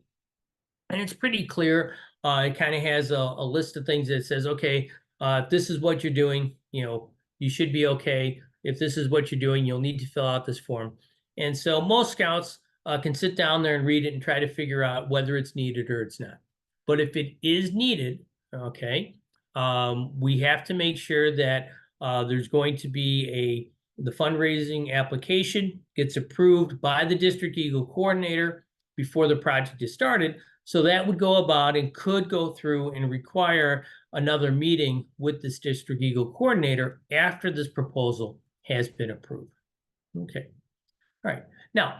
And it's pretty clear. It kind of has a list of things that says, okay, if this is what you're doing, you should be okay. If this is what you're doing, you'll need to fill out this form. And so most scouts can sit down there and read it and try to figure out whether it's needed or it's not. But if it is needed, okay, we have to make sure that there's going to be the fundraising application gets approved by the District Eagle Coordinator before the project is started. So that would go about and could go through and require another meeting with this District Eagle Coordinator after this proposal has been approved. Okay. All right. Now,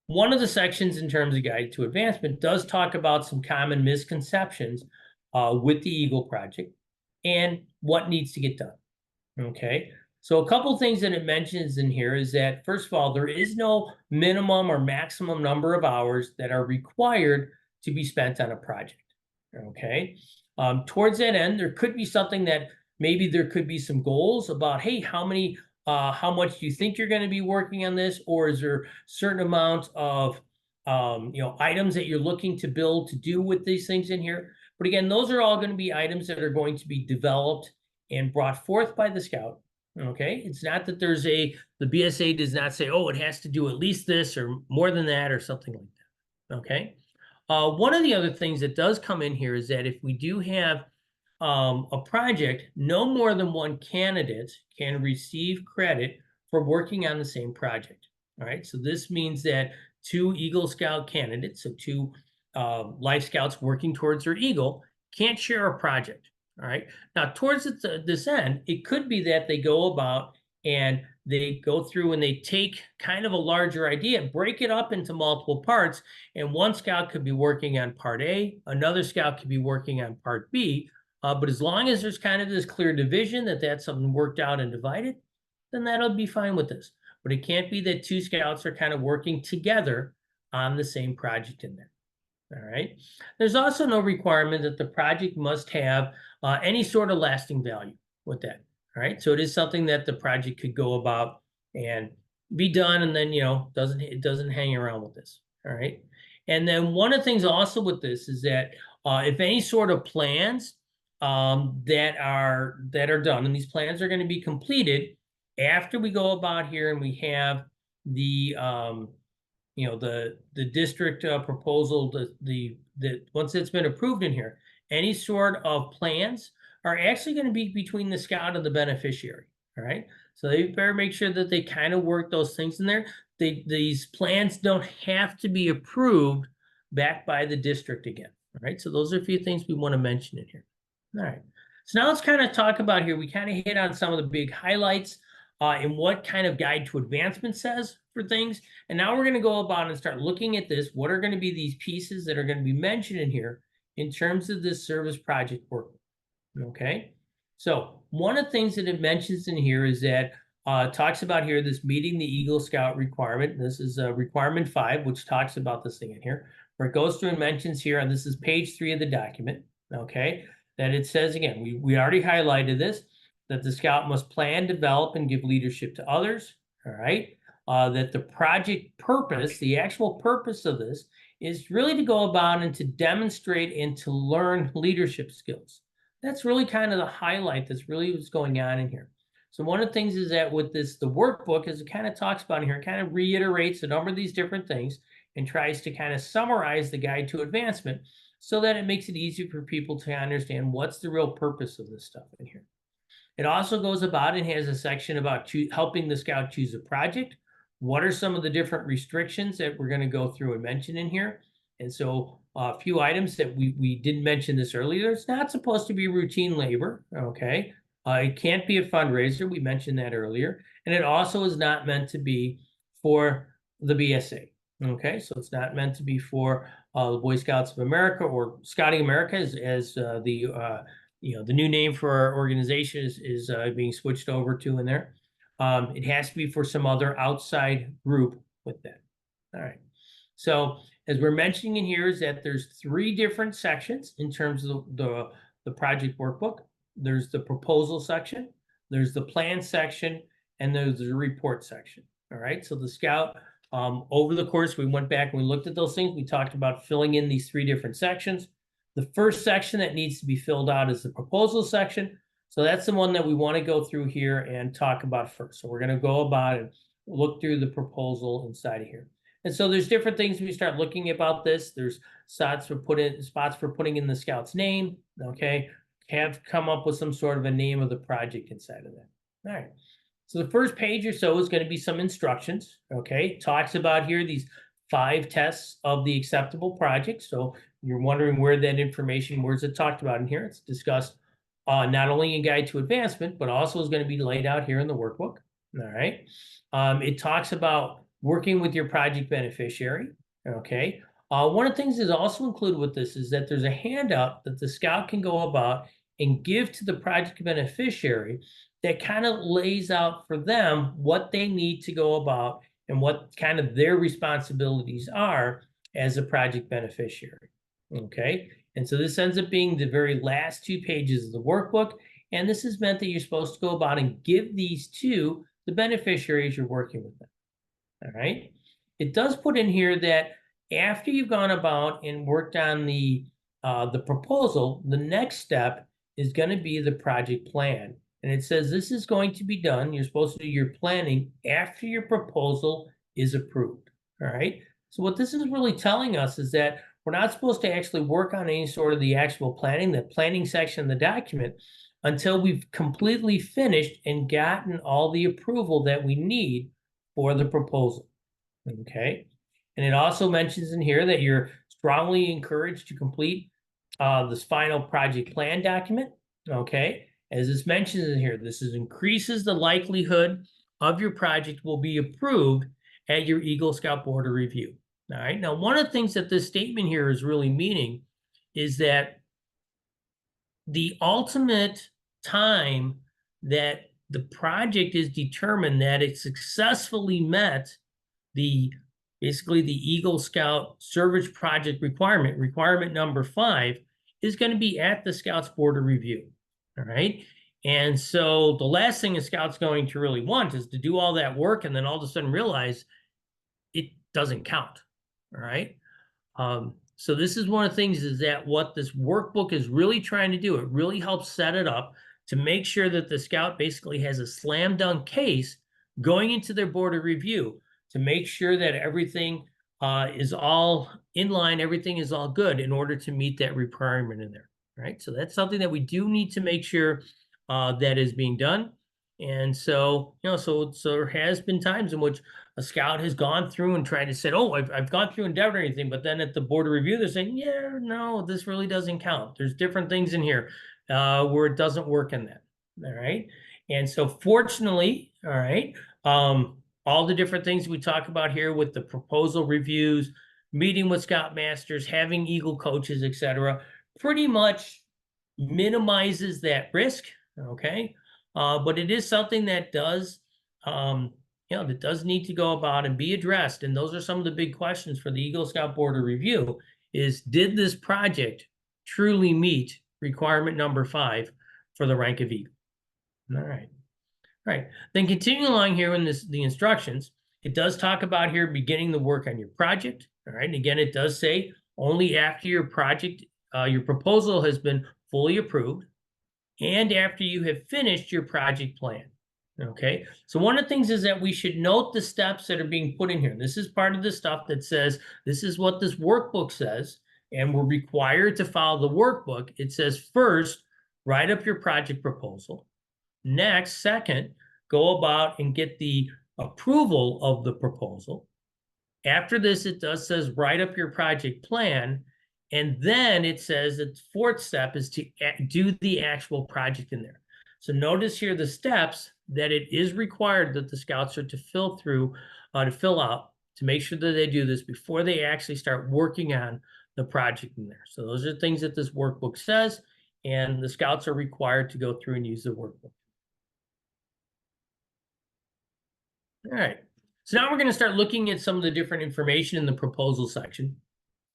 one of the sections in terms of Guide to Advancement does talk about some common misconceptions with the Eagle Project and what needs to get done. Okay. So a couple things that it mentions in here is that, first of all, there is no minimum or maximum number of hours that are required to be spent on a project. Okay. Towards that end, there could be something that maybe there could be some goals about, hey, how much do you think you're going to be working on this? Or is there a certain amount of, items that you're looking to build to do with these things in here? But again, those are all going to be items that are going to be developed and brought forth by the scout. Okay. It's not that the BSA does not say, oh, it has to do at least this or more than that or something like that. Okay. One of the other things that does come in here is that if we do have a project, no more than one candidate can receive credit for working on the same project. All right. So this means that 2 Eagle Scout candidates, so 2 Life Scouts working towards their Eagle, can't share a project. All right. Now, towards this end, it could be that they go about and they go through and they take kind of a larger idea, break it up into multiple parts, and one scout could be working on part A, another scout could be working on part B. But as long as there's kind of this clear division that's something worked out and divided, then that'll be fine with this. but it can't be that two scouts are kind of working together on the same project in there. All right. There's also no requirement that the project must have any sort of lasting value with that. All right. So it is something that the project could go about and be done, and then, it doesn't hang around with this. All right. And then one of the things also with this is that if any sort of plans that are done, and these plans are going to be completed after we go about here and we have the the district proposal, the once it's been approved in here, any sort of plans are actually going to be between the scout and the beneficiary. All right. So they better make sure that they kind of work those things in there. These plans don't have to be approved back by the district again. All right. So those are a few things we want to mention in here. All right. So now let's kind of talk about here. We kind of hit on some of the big highlights and what kind of Guide to Advancement says for things. And now we're going to go about and start looking at this. What are going to be these pieces that are going to be mentioned in here in terms of this service project work? Okay. So one of the things that it mentions in here is that talks about here this meeting the Eagle Scout requirement. This is requirement 5, which talks about this thing in here, where it goes through and mentions here, and this is page 3 of the document. Okay. That it says again, we already highlighted this, that the scout must plan, develop, and give leadership to others. All right. That the project purpose, the actual purpose of this, is really to go about and to demonstrate and to learn leadership skills. That's really kind of the highlight that's really what's going on in here. So one of the things is that with this, the workbook, as it kind of talks about in here, it kind of reiterates a number of these different things and tries to kind of summarize the Guide to Advancement so that it makes it easy for people to understand what's the real purpose of this stuff in here. It also goes about and has a section about helping the scout choose a project. What are some of the different restrictions that we're going to go through and mention in here? And so a few items that we didn't mention this earlier. It's not supposed to be routine labor, okay? It can't be a fundraiser. We mentioned that earlier. And it also is not meant to be for the BSA, okay? So it's not meant to be for the Boy Scouts of America or Scouting America as the new name for our organization is being switched over to in there. It has to be for some other outside group with that. All right. So as we're mentioning in here is that there's 3 different sections in terms of the project workbook. There's the proposal section, there's the plan section, and there's the report section. All right. So the scout, over the course, we went back and we looked at those things. We talked about filling in these 3 different sections. The first section that needs to be filled out is the proposal section. So that's the one that we want to go through here and talk about first. So we're going to go about and look through the proposal inside of here. And so there's different things we start looking about this. There's spots for putting in the scout's name. Okay. Have come up with some sort of a name of the project inside of that. All right. So the first page or so is going to be some instructions. Okay. Talks about here these 5 tests of the acceptable project. So you're wondering where that information, where's it talked about in here? It's discussed not only in Guide to Advancement, but also is going to be laid out here in the workbook. All right. It talks about working with your project beneficiary. Okay. One of the things is also included with this is that there's a handout that the scout can go about and give to the project beneficiary that kind of lays out for them what they need to go about and what kind of their responsibilities are as a project beneficiary. Okay. And so this ends up being the very last 2 pages of the workbook. And this is meant that you're supposed to go about and give these to the beneficiaries you're working with them. All right. It does put in here that after you've gone about and worked on the proposal, the next step is going to be the project plan. And it says this is going to be done. You're supposed to do your planning after your proposal is approved. All right. So what this is really telling us is that we're not supposed to actually work on any sort of the actual planning, the planning section of the document, until we've completely finished and gotten all the approval that we need for the proposal. Okay. And it also mentions in here that you're strongly encouraged to complete this final project plan document. Okay. As this mentions in here, this increases the likelihood of your project will be approved at your Eagle Scout Board of Review. All right. Now, one of the things that this statement here is really meaning is that the ultimate time that the project is determined that it successfully met basically the Eagle Scout service project requirement number 5, is going to be at the Scouts Board of Review. All right. And so the last thing a Scout's going to really want is to do all that work and then all of a sudden realize it doesn't count. All right. So this is one of the things, is that what this workbook is really trying to do, it really helps set it up to make sure that the Scout basically has a slam dunk case going into their Board of Review to make sure that everything is all in line, everything is all good in order to meet that requirement in there, right? So that's something that we do need to make sure that is being done. And so, so there has been times in which a Scout has gone through and tried to say, oh, I've gone through and done everything, but then at the Board of Review, they're saying, yeah, no, this really doesn't count. There's different things in here where it doesn't work in that, all right? And so fortunately, all right, all the different things we talk about here with the proposal reviews, meeting with Scoutmasters, having Eagle coaches, etc., pretty much minimizes that risk, okay? But it is something that does, that does need to go about and be addressed. And those are some of the big questions for the Eagle Scout Board of Review is, did this project truly meet requirement number 5 for the rank of Eagle? All right. All right. Then continuing along here in the instructions, it does talk about here beginning the work on your project. All right. And again, it does say only after your project, your proposal has been fully approved and after you have finished your project plan. Okay. So one of the things is that we should note the steps that are being put in here. This is part of the stuff that says, this is what this workbook says, and we're required to follow the workbook. It says, first, write up your project proposal. Next, second, go about and get the approval of the proposal. After this, it says write up your project plan. And then it says that the 4th step is to do the actual project in there. So notice here the steps that it is required that the Scouts are to fill out to make sure that they do this before they actually start working on the project in there. So those are things that this workbook says, and the Scouts are required to go through and use the workbook. All right, so now we're going to start looking at some of the different information in the proposal section.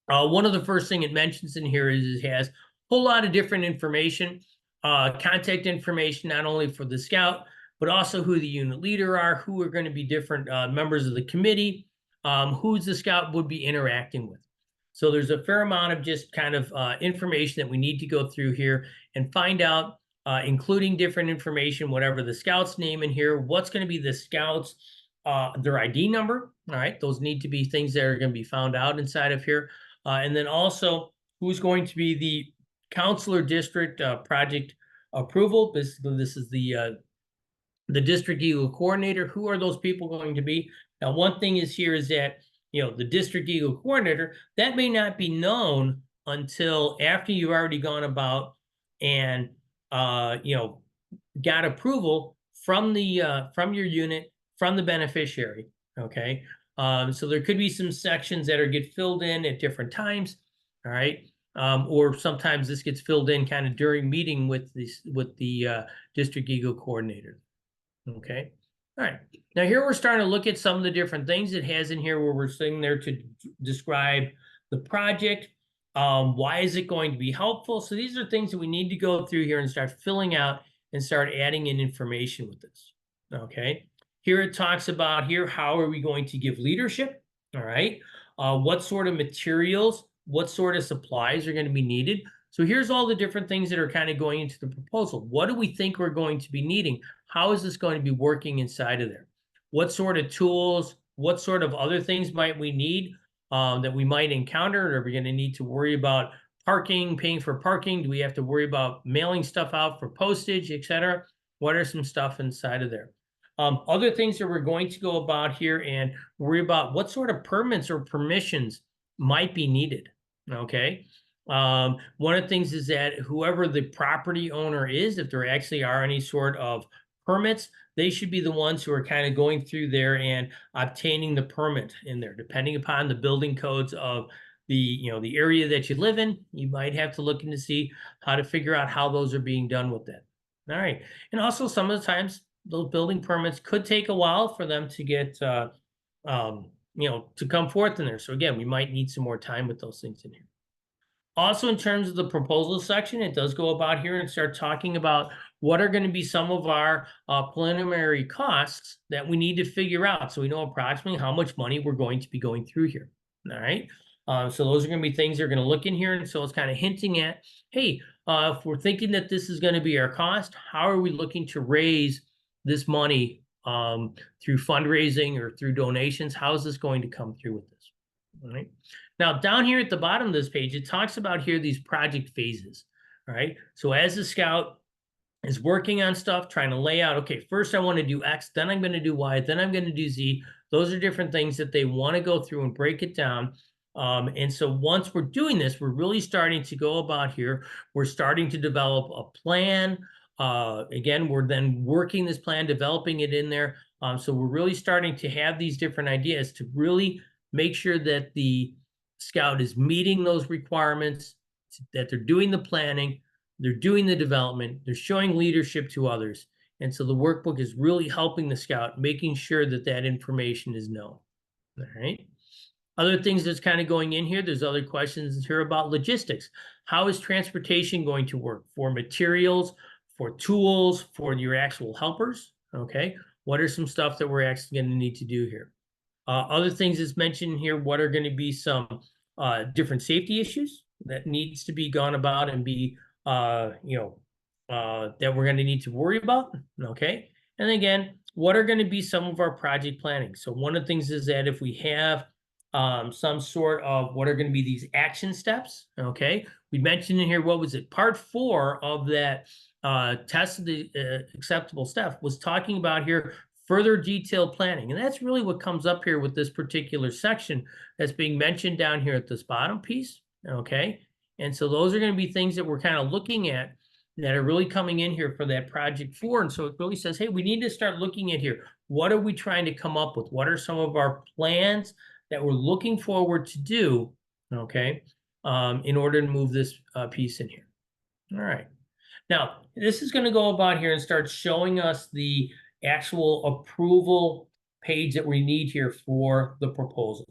One of the first thing it mentions in here is it has a whole lot of different information, contact information, not only for the Scout, but also who the unit leader are, who are going to be different members of the committee, who's the Scout would be interacting with. So there's a fair amount of just kind of information that we need to go through here and find out, including different information, whatever the Scout's name in here, what's going to be the Scout's, their ID number. All right, those need to be things that are going to be found out inside of here. And then also who's going to be the counselor district project approval. This is the district Eagle coordinator. Who are those people going to be? Now, one thing is here is that, the district Eagle coordinator, that may not be known until after you've already gone about and, got approval from the from your unit, from the beneficiary. Okay. So there could be some sections that get filled in at different times. All right. Or sometimes this gets filled in kind of during meeting with the district Eagle coordinator. Okay. All right. Now here we're starting to look at some of the different things it has in here where we're sitting there to describe the project. Why is it going to be helpful? So these are things that we need to go through here and start filling out and start adding in information with this. Okay. Here it talks about here, how are we going to give leadership? All right. What sort of materials, what sort of supplies are going to be needed? So here's all the different things that are kind of going into the proposal. What do we think we're going to be needing? How is this going to be working inside of there? What sort of tools, what sort of other things might we need that we might encounter? Are we going to need to worry about parking, paying for parking? Do we have to worry about mailing stuff out for postage, etc.? What are some stuff inside of there? Other things that we're going to go about here and worry about what sort of permits or permissions might be needed. Okay. One of the things is that whoever the property owner is, if there actually are any sort of permits, they should be the ones who are kind of going through there and obtaining the permit in there, depending upon the building codes of the area that you live in. You might have to look in to see how to figure out how those are being done with that. All right. And also some of the times, those building permits could take a while for them to get, to come forth in there. So again, we might need some more time with those things in here. Also, in terms of the proposal section, it does go about here and start talking about what are going to be some of our preliminary costs that we need to figure out, so we know approximately how much money we're going to be going through here. All right. So those are going to be things they're going to look in here, and so it's kind of hinting at, hey, if we're thinking that this is going to be our cost, how are we looking to raise this money through fundraising or through donations? How is this going to come through with this? All right. Now, down here at the bottom of this page, it talks about here these project phases. All right. So as the scout is working on stuff, trying to lay out, okay, first I want to do X, then I'm going to do Y, then I'm going to do Z. Those are different things that they want to go through and break it down. And so once we're doing this, we're really starting to go about here. We're starting to develop a plan. Again, we're then working this plan, developing it in there. So we're really starting to have these different ideas to really make sure that the scout is meeting those requirements, that they're doing the planning, they're doing the development, they're showing leadership to others. And so the workbook is really helping the scout, making sure that that information is known. All right. Other things that's kind of going in here, there's other questions here about logistics. How is transportation going to work for materials, for tools, for your actual helpers? Okay. What are some stuff that we're actually going to need to do here? Other things that's mentioned here, what are going to be some different safety issues that needs to be gone about and be, that we're going to need to worry about, okay? And again, what are going to be some of our project planning? So one of the things is that if we have some sort of what are going to be these action steps, okay? We mentioned in here, what was it? Part 4 of that test of the acceptable step was talking about here further detailed planning. And that's really what comes up here with this particular section that's being mentioned down here at this bottom piece, okay? And so those are going to be things that we're kind of looking at that are really coming in here for that project 4. And so it really says, hey, we need to start looking at here. What are we trying to come up with? What are some of our plans that we're looking forward to do, okay, in order to move this piece in here? All right. Now, this is going to go about here and start showing us the actual approval page that we need here for the proposal.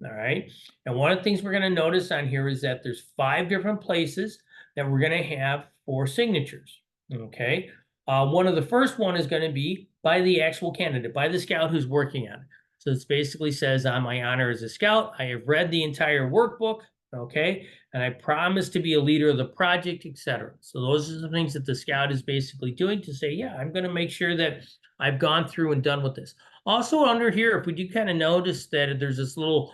All right. And one of the things we're going to notice on here is that there's 5 different places that we're going to have for signatures. Okay. One of the first one is going to be by the actual candidate, by the scout who's working on it. So it basically says, on my honor as a scout, I have read the entire workbook. Okay. And I promise to be a leader of the project, etc. So those are the things that the scout is basically doing to say, yeah, I'm going to make sure that I've gone through and done with this. Also under here, if we do kind of notice that there's this little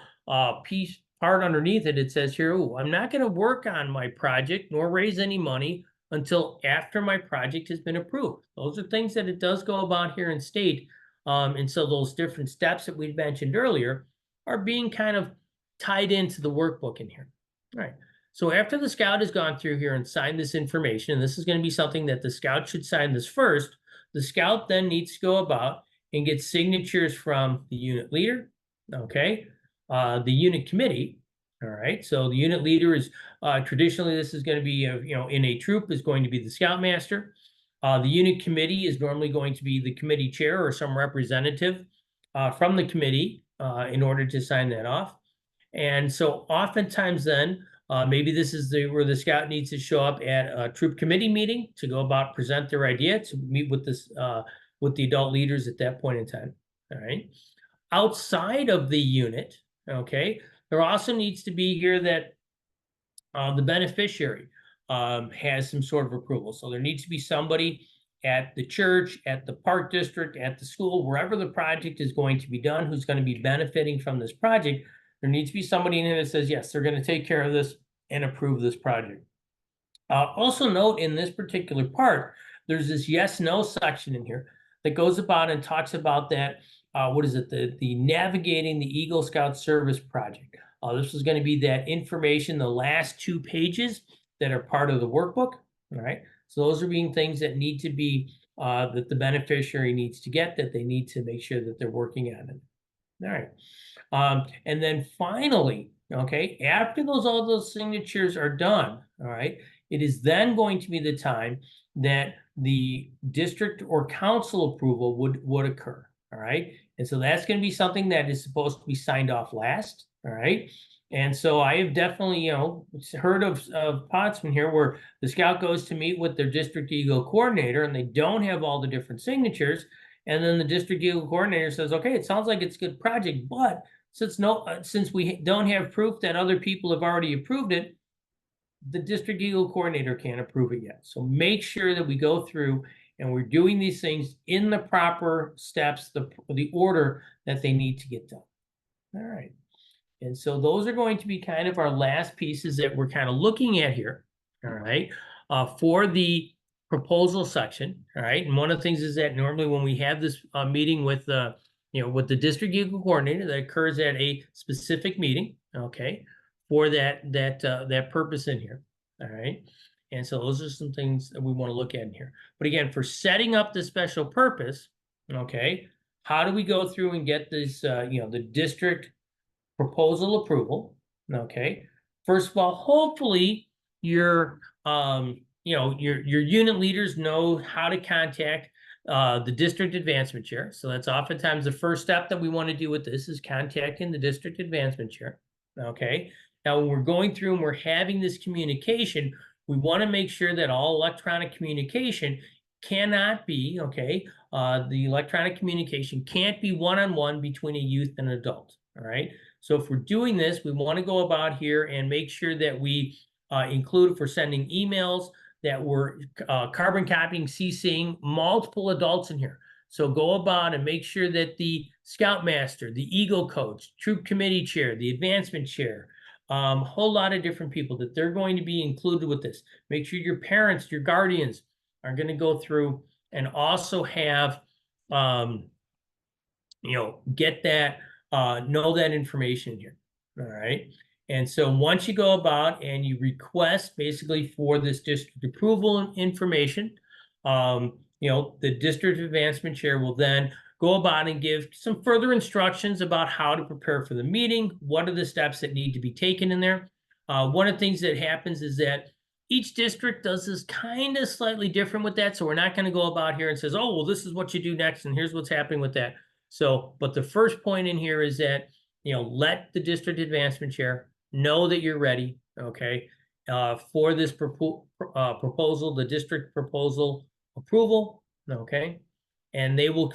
piece part underneath it, it says here, oh, I'm not going to work on my project nor raise any money until after my project has been approved. Those are things that it does go about here and state. And so those different steps that we mentioned earlier are being kind of tied into the workbook in here. All right. So after the scout has gone through here and signed this information, and this is going to be something that the scout should sign this first, the scout then needs to go about and get signatures from the unit leader, okay, the unit committee, all right. So the unit leader is traditionally, this is going to be, in a troop is going to be the scoutmaster. The unit committee is normally going to be the committee chair or some representative from the committee in order to sign that off. And so oftentimes then, maybe this is where the scout needs to show up at a troop committee meeting to go about present their idea, to meet with this with the adult leaders at that point in time. All right. Outside of the unit, okay, there also needs to be here that the beneficiary has some sort of approval. So there needs to be somebody at the church, at the park district, at the school, wherever the project is going to be done, who's going to be benefiting from this project. There needs to be somebody in here that says, yes, they're going to take care of this and approve this project. Also note in this particular part, there's this yes, no section in here that goes about and talks about that, what is it, the Navigating the Eagle Scout Service Project. This is going to be that information, the last 2 pages that are part of the workbook, all right? So those are being things that need to be, that the beneficiary needs to get, that they need to make sure that they're working on it. All right. And then finally, okay, after all those signatures are done, all right, it is then going to be the time that the district or council approval would occur. All right. And so that's going to be something that is supposed to be signed off last. All right. And so I have definitely, heard of Potsman here where the scout goes to meet with their district Eagle coordinator and they don't have all the different signatures. And then the district Eagle coordinator says, okay, it sounds like it's a good project, but since we don't have proof that other people have already approved it, the district Eagle coordinator can't approve it yet. So make sure that we go through and we're doing these things in the proper steps, the order that they need to get done. All right. And so those are going to be kind of our last pieces that we're kind of looking at here. All right. For the proposal section. All right. And one of the things is that normally when we have this meeting with with the district Eagle coordinator, that occurs at a specific meeting. Okay. For that purpose in here. All right. And so those are some things that we want to look at in here. But again, for setting up the special purpose, okay, how do we go through and get this, the district proposal approval? Okay. First of all, hopefully your unit leaders know how to contact the district advancement chair. So that's oftentimes the first step that we want to do with this is contacting the district advancement chair. Okay. Now, when we're going through and we're having this communication, we want to make sure that all electronic communication cannot be, the electronic communication can't be one-on-one between a youth and an adult, all right? So if we're doing this, we want to go about here and make sure that we include, if we're sending emails, that we're carbon copying, CCing multiple adults in here. So go about and make sure that the Scoutmaster, the Eagle coach, troop committee chair, the advancement chair, whole lot of different people that they're going to be included with this. Make sure your parents, your guardians are going to go through and also have, get that, know that information here. All right. And so once you go about and you request basically for this district approval information, the district advancement chair will then go about and give some further instructions about how to prepare for the meeting. What are the steps that need to be taken in there? One of the things that happens is that each district does this kind of slightly different with that. So we're not going to go about here and says, oh, well, this is what you do next. And here's what's happening with that. So, but the first point in here is that, let the district advancement chair know that you're ready. Okay. For this proposal, the district proposal approval. Okay. And they will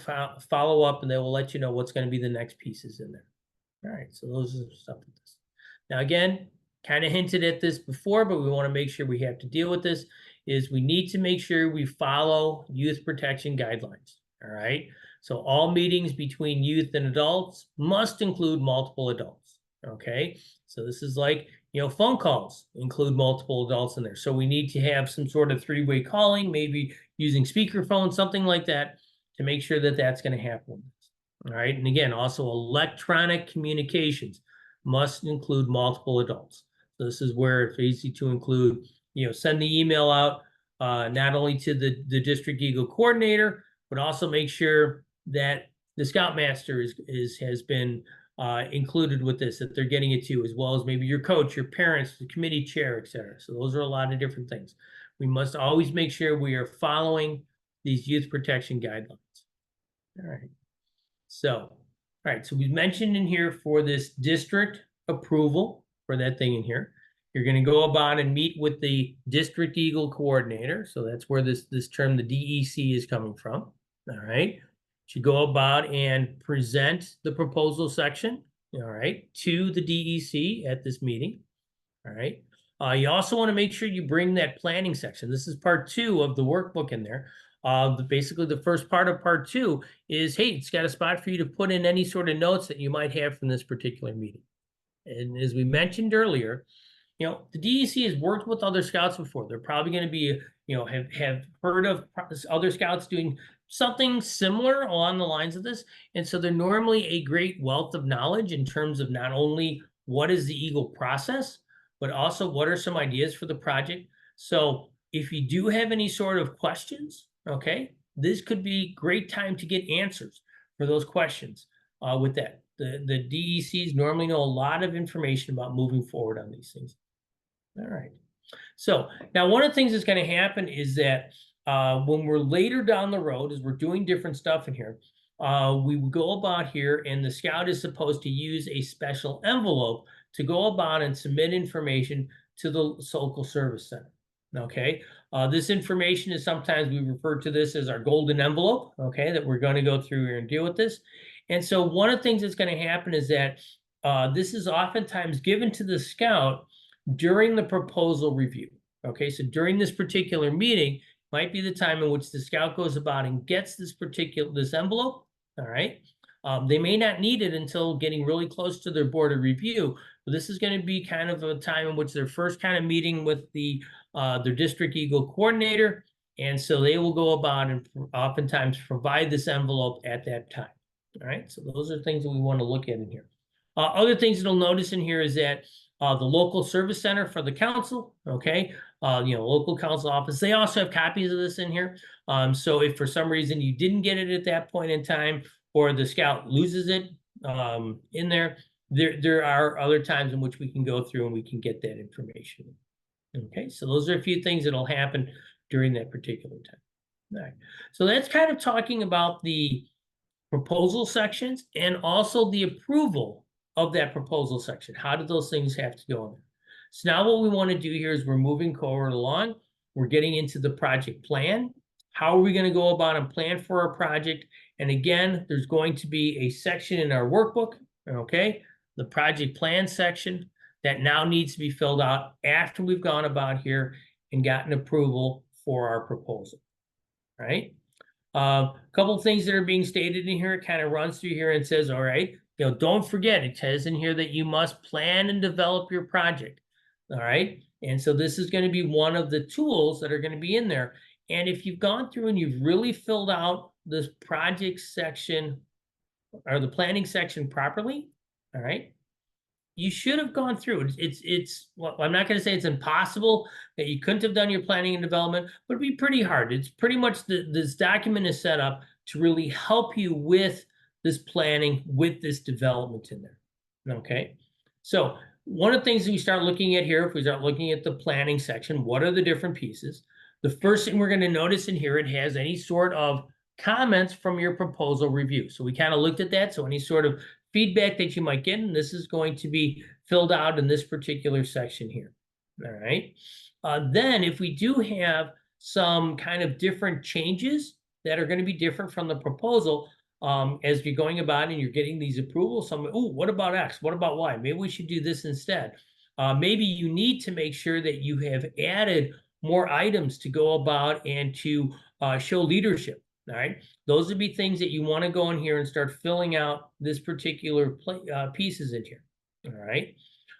follow up and they will let you know what's going to be the next pieces in there. All right, so those are stuff with this. Now, again, kind of hinted at this before, but we want to make sure we have to deal with this, is we need to make sure we follow youth protection guidelines. All right, so all meetings between youth and adults must include multiple adults. Okay, so this is like, phone calls include multiple adults in there. So we need to have some sort of three-way calling, maybe using speakerphone, something like that, to make sure that that's going to happen. All right. And again, also electronic communications must include multiple adults. So this is where it's easy to include, send the email out not only to the district Eagle coordinator, but also make sure that the Scoutmaster has been included with this, that they're getting it to, as well as maybe your coach, your parents, the committee chair, etc. So those are a lot of different things. We must always make sure we are following these youth protection guidelines. All right. So, all right. So we mentioned in here for this district approval for that thing in here, you're going to go about and meet with the district Eagle coordinator. So that's where this term, the DEC, is coming from. All right. You go about and present the proposal section, all right, to the DEC at this meeting. All right. You also want to make sure you bring that planning section. This is part 2 of the workbook in there. Basically, the first part of part 2 is, hey, it's got a spot for you to put in any sort of notes that you might have from this particular meeting. And as we mentioned earlier, the DEC has worked with other scouts before. They're probably going to be, have heard of other scouts doing something similar along the lines of this. And so they're normally a great wealth of knowledge in terms of not only what is the Eagle process, but also what are some ideas for the project. So if you do have any sort of questions, okay, this could be a great time to get answers for those questions with that. The DECs normally know a lot of information about moving forward on these things. All right. So now one of the things that's going to happen is that when we're later down the road, as we're doing different stuff in here, we will go about here, and the scout is supposed to use a special envelope to go about and submit information to the local service center. Okay, this information is sometimes we refer to this as our golden envelope. Okay, that we're going to go through here and deal with this. And so one of the things that's going to happen is that this is oftentimes given to the scout during the proposal review. Okay, so during this particular meeting might be the time in which the scout goes about and gets this envelope. All right. They may not need it until getting really close to their board of review, but this is going to be kind of a time in which they're first kind of meeting with their district Eagle coordinator. And so they will go about and oftentimes provide this envelope at that time. All right. So those are things that we want to look at in here. Other things that you'll notice in here is that the local service center for the council, okay, local council office, they also have copies of this in here. So if for some reason you didn't get it at that point in time, or the scout loses it in there are other times in which we can go through and we can get that information. Okay, so those are a few things that'll happen during that particular time. All right, so that's kind of talking about the proposal sections and also the approval of that proposal section. How do those things have to go in there? So now what we want to do here is we're moving forward along. We're getting into the project plan. How are we going to go about and plan for our project? And again, there's going to be a section in our workbook, okay, the project plan section that now needs to be filled out after we've gone about here and gotten approval for our proposal, right? A couple of things that are being stated in here, it kind of runs through here and says, all right, don't forget, it says in here that you must plan and develop your project, all right? And so this is going to be one of the tools that are going to be in there. And if you've gone through and you've really filled out this project section or the planning section properly, all right, you should have gone through it. Well, I'm not going to say it's impossible that you couldn't have done your planning and development, but it'd be pretty hard. It's pretty much this document is set up to really help you with this planning, with this development in there. Okay, so one of the things that we start looking at here, if we start looking at the planning section, what are the different pieces? The first thing we're going to notice in here, it has any sort of comments from your proposal review. So we kind of looked at that. So any sort of feedback that you might get, and this is going to be filled out in this particular section here. All right. Then if we do have some kind of different changes that are going to be different from the proposal, as you're going about and you're getting these approvals, what about X? What about Y? Maybe we should do this instead. Maybe you need to make sure that you have added more items to go about and to show leadership. All right, those would be things that you want to go in here and start filling out this particular pieces in here. All right,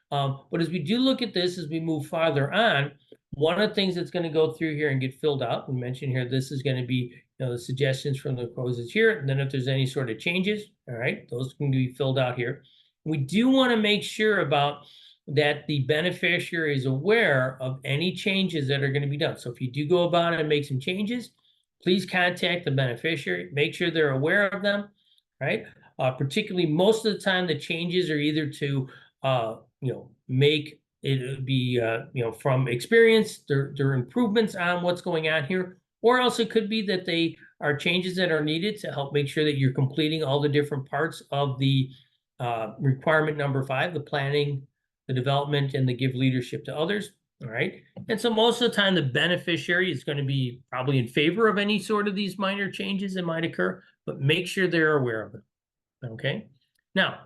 but as we do look at this, as we move farther on, one of the things that's going to go through here and get filled out, we mentioned here, this is going to be the suggestions from the proposals here. And then if there's any sort of changes, all right, those can be filled out here. We do want to make sure about that the beneficiary is aware of any changes that are going to be done. So if you do go about and make some changes, please contact the beneficiary, make sure they're aware of them, right? Particularly most of the time, the changes are either to, make it be, from experience, they're improvements on what's going on here, or else it could be that they are changes that are needed to help make sure that you're completing all the different parts of the requirement number 5, the planning, the development, and the give leadership to others. All right. And so most of the time, the beneficiary is going to be probably in favor of any sort of these minor changes that might occur, but make sure they're aware of it. Okay. Now,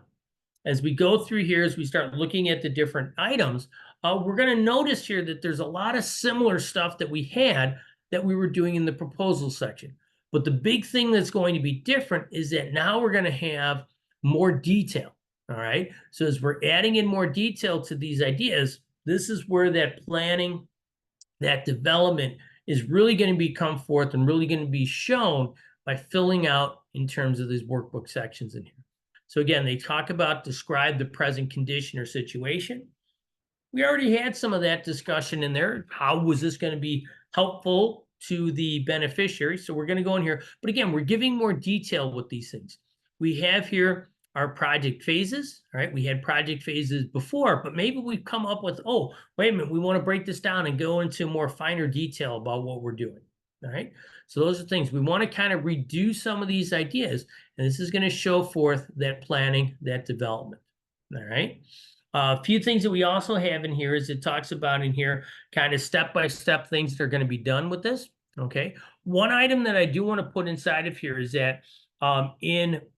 as we go through here, as we start looking at the different items, we're going to notice here that there's a lot of similar stuff that we had that we were doing in the proposal section. But the big thing that's going to be different is that now we're going to have more detail. All right. So as we're adding in more detail to these ideas, this is where that planning, that development is really going to come forth and really going to be shown by filling out in terms of these workbook sections in here. So again, they talk about describe the present condition or situation. We already had some of that discussion in there. How was this going to be helpful to the beneficiary? So we're going to go in here. But again, we're giving more detail with these things. We have here our project phases, all right? We had project phases before, but maybe we've come up with, oh, wait a minute, we want to break this down and go into more finer detail about what we're doing, All right. So those are things we want to kind of reduce some of these ideas. And this is going to show forth that planning, that development. All right. A few things that we also have in here is it talks about in here kind of step-by-step things that are going to be done with this. Okay. One item that I do want to put inside of here is that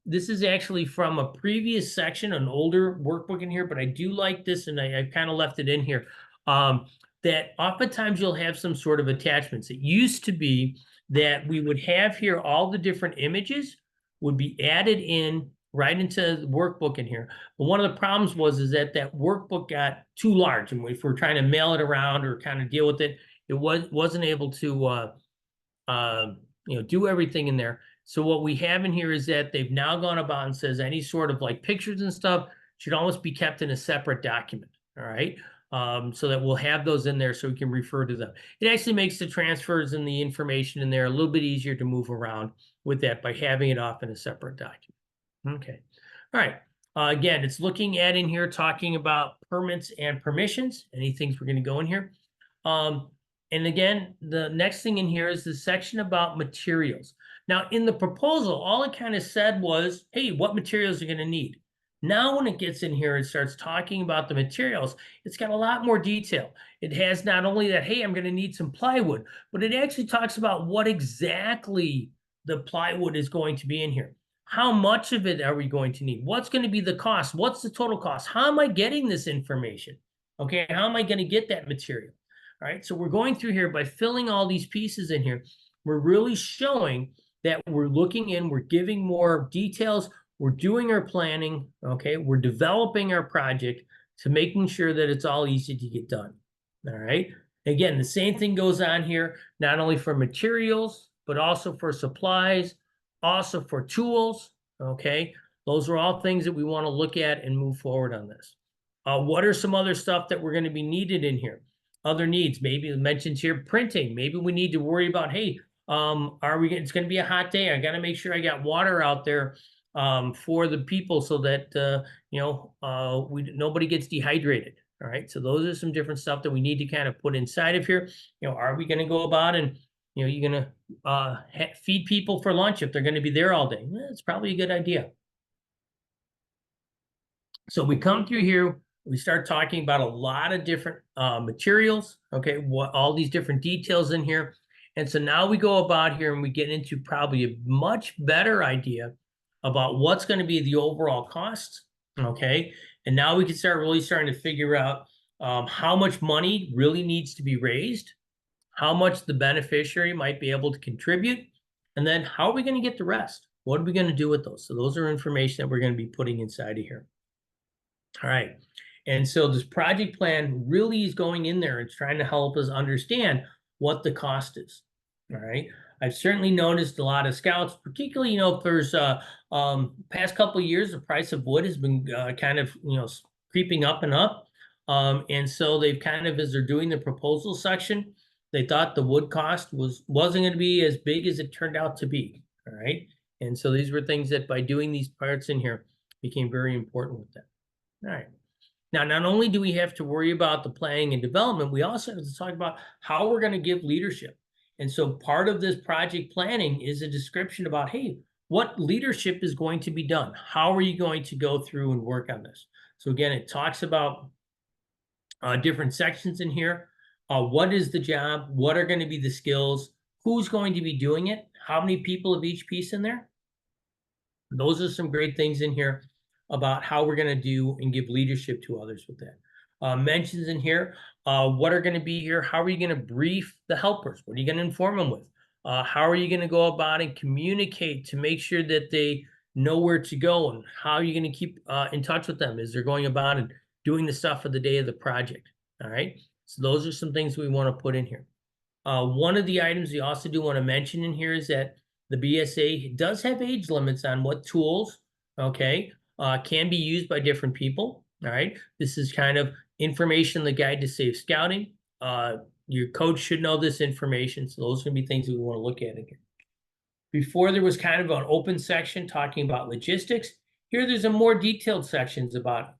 this is actually from a previous section, an older workbook in here, but I do like this and I kind of left it in here. That oftentimes you'll have some sort of attachments. It used to be that we would have here all the different images would be added in right into the workbook in here. But one of the problems is that workbook got too large, and if we're trying to mail it around or kind of deal with it, it wasn't able to do everything in there. So what we have in here is that they've now gone about and says any sort of like pictures and stuff should almost be kept in a separate document. All right. So that we'll have those in there so we can refer to them. It actually makes the transfers and the information in there a little bit easier to move around with that by having it off in a separate document. Okay. All right. Again, it's looking at in here, talking about permits and permissions. Any things we're going to go in here. And again, the next thing in here is the section about materials. Now, in the proposal, all it kind of said was, hey, what materials are you going to need? Now, when it gets in here and starts talking about the materials, it's got a lot more detail. It has not only that, hey, I'm going to need some plywood, but it actually talks about what exactly the plywood is going to be in here. How much of it are we going to need? What's going to be the cost? What's the total cost? How am I getting this information? Okay, how am I going to get that material? All right, so we're going through here by filling all these pieces in here. We're really showing that we're looking in, we're giving more details, we're doing our planning, okay? We're developing our project to making sure that it's all easy to get done, all right? Again, the same thing goes on here, not only for materials, but also for supplies, also for tools, okay? Those are all things that we want to look at and move forward on this. What are some other stuff that we're going to be needed in here? Other needs, maybe it mentions here printing. Maybe we need to worry about, hey, it's going to be a hot day. I got to make sure I got water out there for the people so that, nobody gets dehydrated. All right. So those are some different stuff that we need to kind of put inside of here. Are we going to go about and, you're going to feed people for lunch if they're going to be there all day? It's probably a good idea. So we come through here, we start talking about a lot of different materials, okay, all these different details in here. And so now we go about here and we get into probably a much better idea about what's going to be the overall cost, okay? And now we can start really starting to figure out how much money really needs to be raised, how much the beneficiary might be able to contribute, and then how are we going to get the rest? What are we going to do with those? So those are information that we're going to be putting inside of here. All right. And so this project plan really is going in there and trying to help us understand what the cost is. All right. I've certainly noticed a lot of scouts, particularly, if there's past couple of years, the price of wood has been kind of, creeping up and up. And so they've kind of, as they're doing the proposal section, they thought the wood cost wasn't going to be as big as it turned out to be. All right. And so these were things that by doing these parts in here became very important with that. All right. Now, not only do we have to worry about the planning and development, we also have to talk about how we're going to give leadership. And so part of this project planning is a description about, hey, what leadership is going to be done? How are you going to go through and work on this? So again, it talks about different sections in here. What is the job? What are going to be the skills? Who's going to be doing it? How many people of each piece in there? Those are some great things in here about how we're going to do and give leadership to others with that. Mentions in here, what are going to be here? How are you going to brief the helpers? What are you going to inform them with? How are you going to go about and communicate to make sure that they know where to go, and how are you going to keep in touch with them as they're going about and doing the stuff for the day of the project? All right. So those are some things we want to put in here. One of the items we also do want to mention in here is that the BSA does have age limits on what tools, okay, can be used by different people. All right. This is kind of information, the guide to safe scouting. Your coach should know this information. So those are going to be things that we want to look at again. Before there was kind of an open section talking about logistics. Here there's a more detailed sections about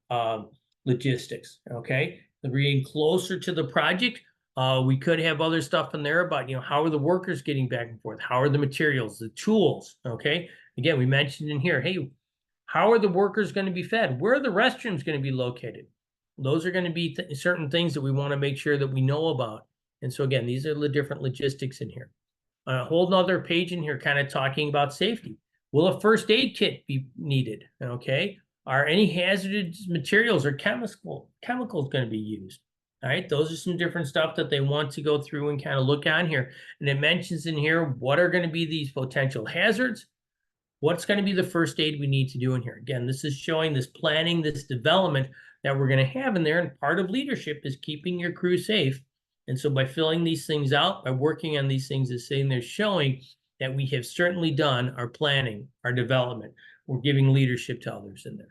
logistics. Okay. We're getting closer to the project. We could have other stuff in there about, how are the workers getting back and forth? How are the materials, the tools, okay? Again, we mentioned in here, hey, how are the workers going to be fed? Where are the restrooms going to be located? Those are going to be certain things that we want to make sure that we know about. And so again, these are the different logistics in here. A whole nother page in here kind of talking about safety. Will a first aid kit be needed? Okay. Are any hazardous materials or chemicals going to be used? All right. Those are some different stuff that they want to go through and kind of look on here. And it mentions in here, what are going to be these potential hazards? What's going to be the first aid we need to do in here? Again, this is showing this planning, this development that we're going to have in there. And part of leadership is keeping your crew safe. And so by filling these things out, by working on these things, is saying they're showing that we have certainly done our planning, our development. We're giving leadership to others in there.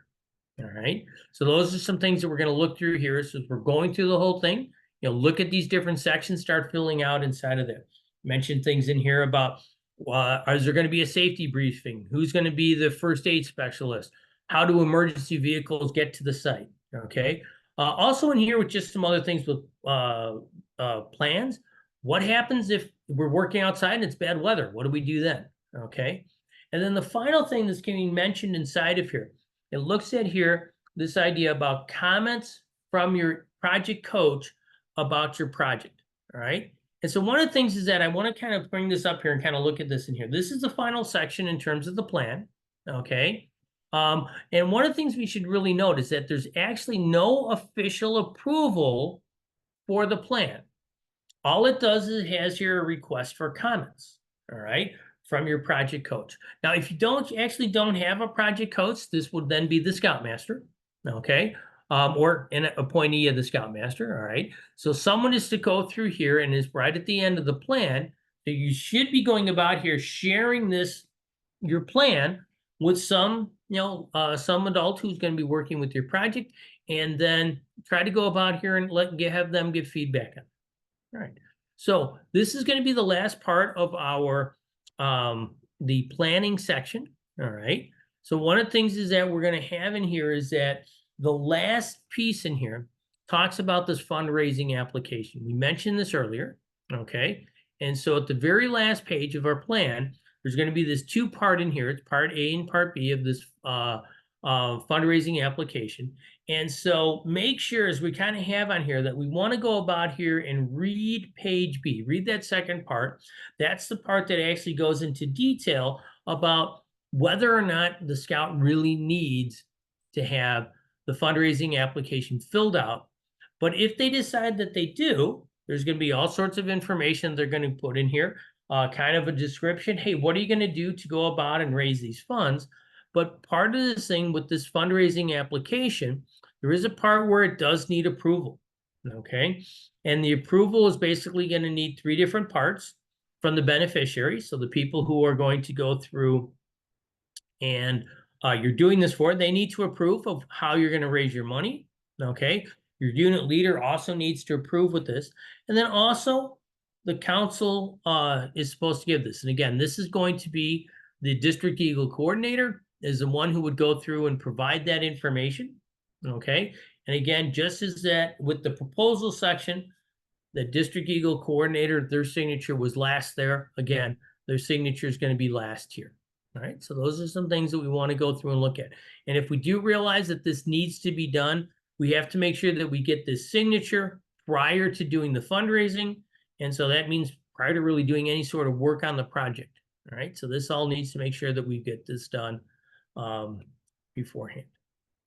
All right. So those are some things that we're going to look through here. So as we're going through the whole thing, look at these different sections, start filling out inside of there. Mention things in here about, is there going to be a safety briefing? Who's going to be the first aid specialist? How do emergency vehicles get to the site? Okay. Also in here with just some other things with plans. What happens if we're working outside and it's bad weather? What do we do then? Okay. And then the final thing that's getting mentioned inside of here, it looks at here, this idea about comments from your project coach about your project. All right. And so one of the things is that I want to kind of bring this up here and kind of look at this in here. This is the final section in terms of the plan. Okay. And one of the things we should really note is that there's actually no official approval for the plan. All it does is it has your request for comments, all right, from your project coach. Now, if you don't have a project coach, this would then be the Scoutmaster, okay, or an appointee of the Scoutmaster, all right. So someone is to go through here and is right at the end of the plan. So you should be going about here sharing your plan with some adult who's going to be working with your project, and then try to go about here and have them give feedback on it. All right. So this is going to be the last part of our the planning section. All right. So one of the things is that we're going to have in here is that the last piece in here talks about this fundraising application. We mentioned this earlier. Okay. And so at the very last page of our plan, there's going to be this two-part in here. It's part A and part B of this fundraising application. And so make sure, as we kind of have on here, that we want to go about here and read page B. Read that second part. That's the part that actually goes into detail about whether or not the Scout really needs to have the fundraising application filled out. But if they decide that they do, there's going to be all sorts of information they're going to put in here. Kind of a description. Hey, what are you going to do to go about and raise these funds? But part of this thing with this fundraising application, there is a part where it does need approval. Okay. And the approval is basically going to need 3 different parts from the beneficiary. So the people who are going to go through and you're doing this for, they need to approve of how you're going to raise your money. Okay. Your unit leader also needs to approve with this. And then also, the council is supposed to give this. And again, this is going to be the District Eagle coordinator is the one who would go through and provide that information. Okay. And again, just as that with the proposal section, the District Eagle coordinator, their signature was last there. Again, their signature is going to be last here. All right. So those are some things that we want to go through and look at. And if we do realize that this needs to be done, we have to make sure that we get this signature prior to doing the fundraising. And so that means prior to really doing any sort of work on the project. All right. So this all needs to make sure that we get this done beforehand.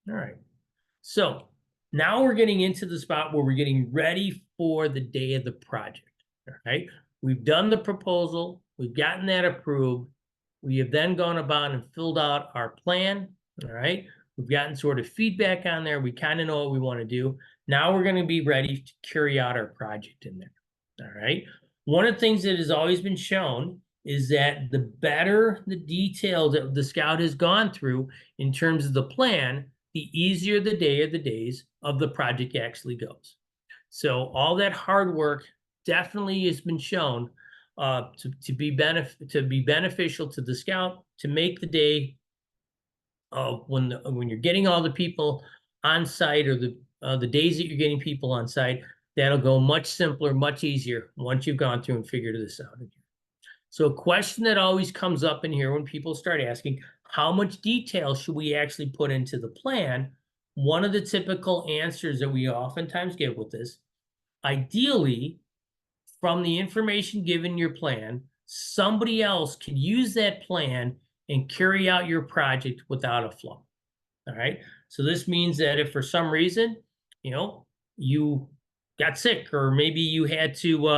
All right. So now we're getting into the spot where we're getting ready for the day of the project. All right. We've done the proposal. We've gotten that approved. We have then gone about and filled out our plan. All right. We've gotten sort of feedback on there. We kind of know what we want to do. Now we're going to be ready to carry out our project in there. All right. One of the things that has always been shown is that the better the detail that the Scout has gone through in terms of the plan, the easier the day or the days of the project actually goes. So all that hard work definitely has been shown to be beneficial to the Scout, to make the day when you're getting all the people on site, or the days that you're getting people on site, that'll go much simpler, much easier once you've gone through and figured this out. So a question that always comes up in here when people start asking, how much detail should we actually put into the plan? One of the typical answers that we oftentimes give with this, ideally, from the information given in your plan, somebody else can use that plan and carry out your project without a flaw. All right. So this means that if for some reason, you got sick, or maybe you had to,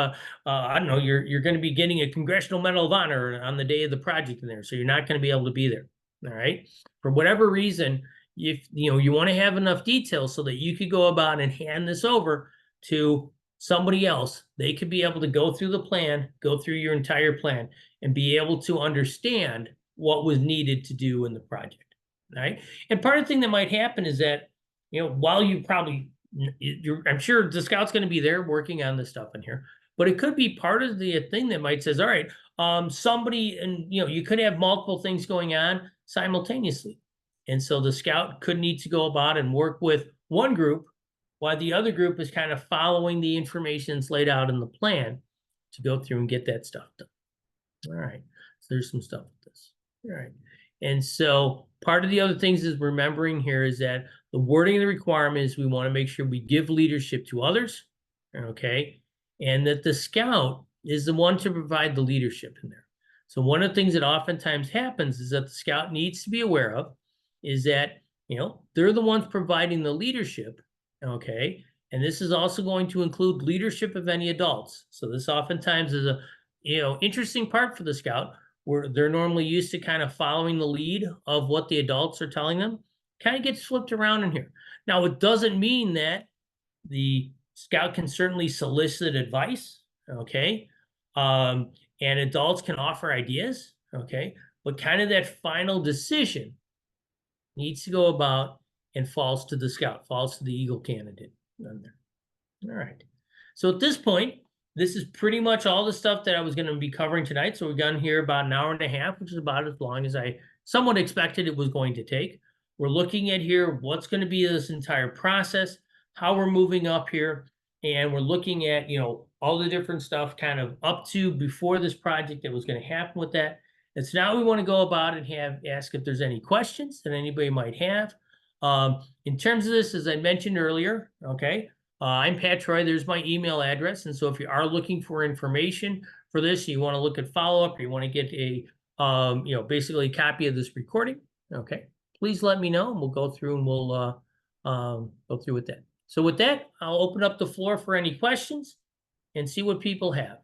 I don't know, you're going to be getting a Congressional Medal of Honor on the day of the project in there, so you're not going to be able to be there. All right. For whatever reason, if you want to have enough detail so that you could go about and hand this over to somebody else, they could be able to go through the plan, go through your entire plan, and be able to understand what was needed to do in the project. All right. And part of the thing that might happen is that, while you probably, I'm sure the scout's going to be there working on this stuff in here, but it could be part of the thing that might says, all right, somebody, and you could have multiple things going on simultaneously. And so the scout could need to go about and work with one group while the other group is kind of following the information that's laid out in the plan to go through and get that stuff done. All right. So there's some stuff with this. All right. And so part of the other things is remembering here is that the wording of the requirement is we want to make sure we give leadership to others, okay? And that the scout is the one to provide the leadership in there. So one of the things that oftentimes happens is that the scout needs to be aware of is that, they're the ones providing the leadership, okay? And this is also going to include leadership of any adults. So this oftentimes is a, interesting part for the scout, where they're normally used to kind of following the lead of what the adults are telling them, kind of gets flipped around in here. Now, it doesn't mean that the scout can certainly solicit advice, okay? And adults can offer ideas, okay? But kind of that final decision needs to go about and falls to the scout, falls to the Eagle candidate on there. All right. So at this point, this is pretty much all the stuff that I was going to be covering tonight. So we've gone here about an hour and a half, which is about as long as I somewhat expected it was going to take. We're looking at here what's going to be this entire process, how we're moving up here, and we're looking at, all the different stuff kind of up to before this project that was going to happen with that. And so now we want to go about and ask if there's any questions that anybody might have. In terms of this, as I mentioned earlier, okay, I'm Pat Troy. There's my email address. And so if you are looking for information for this, you want to look at follow-up, or you want to get a, basically a copy of this recording, okay, please let me know and we'll go through and we'll go through with that. So with that, I'll open up the floor for any questions and see what people have.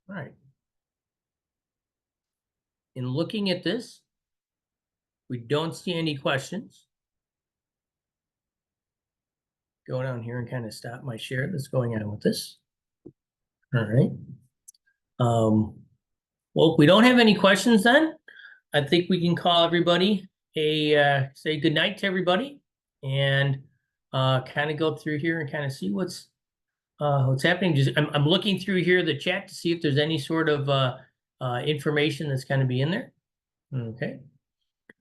All right. In looking at this, we don't see any questions. Go down here and kind of stop my share that's going on with this. All right. Well, if we don't have any questions then, I think we can call everybody say good night to everybody and kind of go through here and kind of see what's happening. Just I'm looking through here the chat to see if there's any sort of information that's going to be in there. Okay.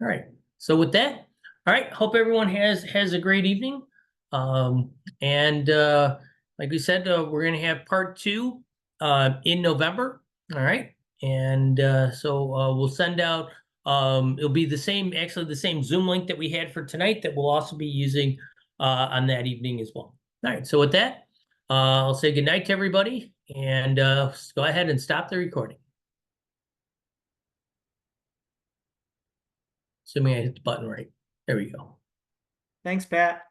All right. So with that, all right. Hope everyone has a great evening. And like we said, we're going to have part 2 in November. All right. And so we'll send out, it'll be the same Zoom link that we had for tonight that we'll also be using on that evening as well. All right. So with that, I'll say good night to everybody and go ahead and stop the recording. Assuming I hit the button right. There we go. Thanks, Pat.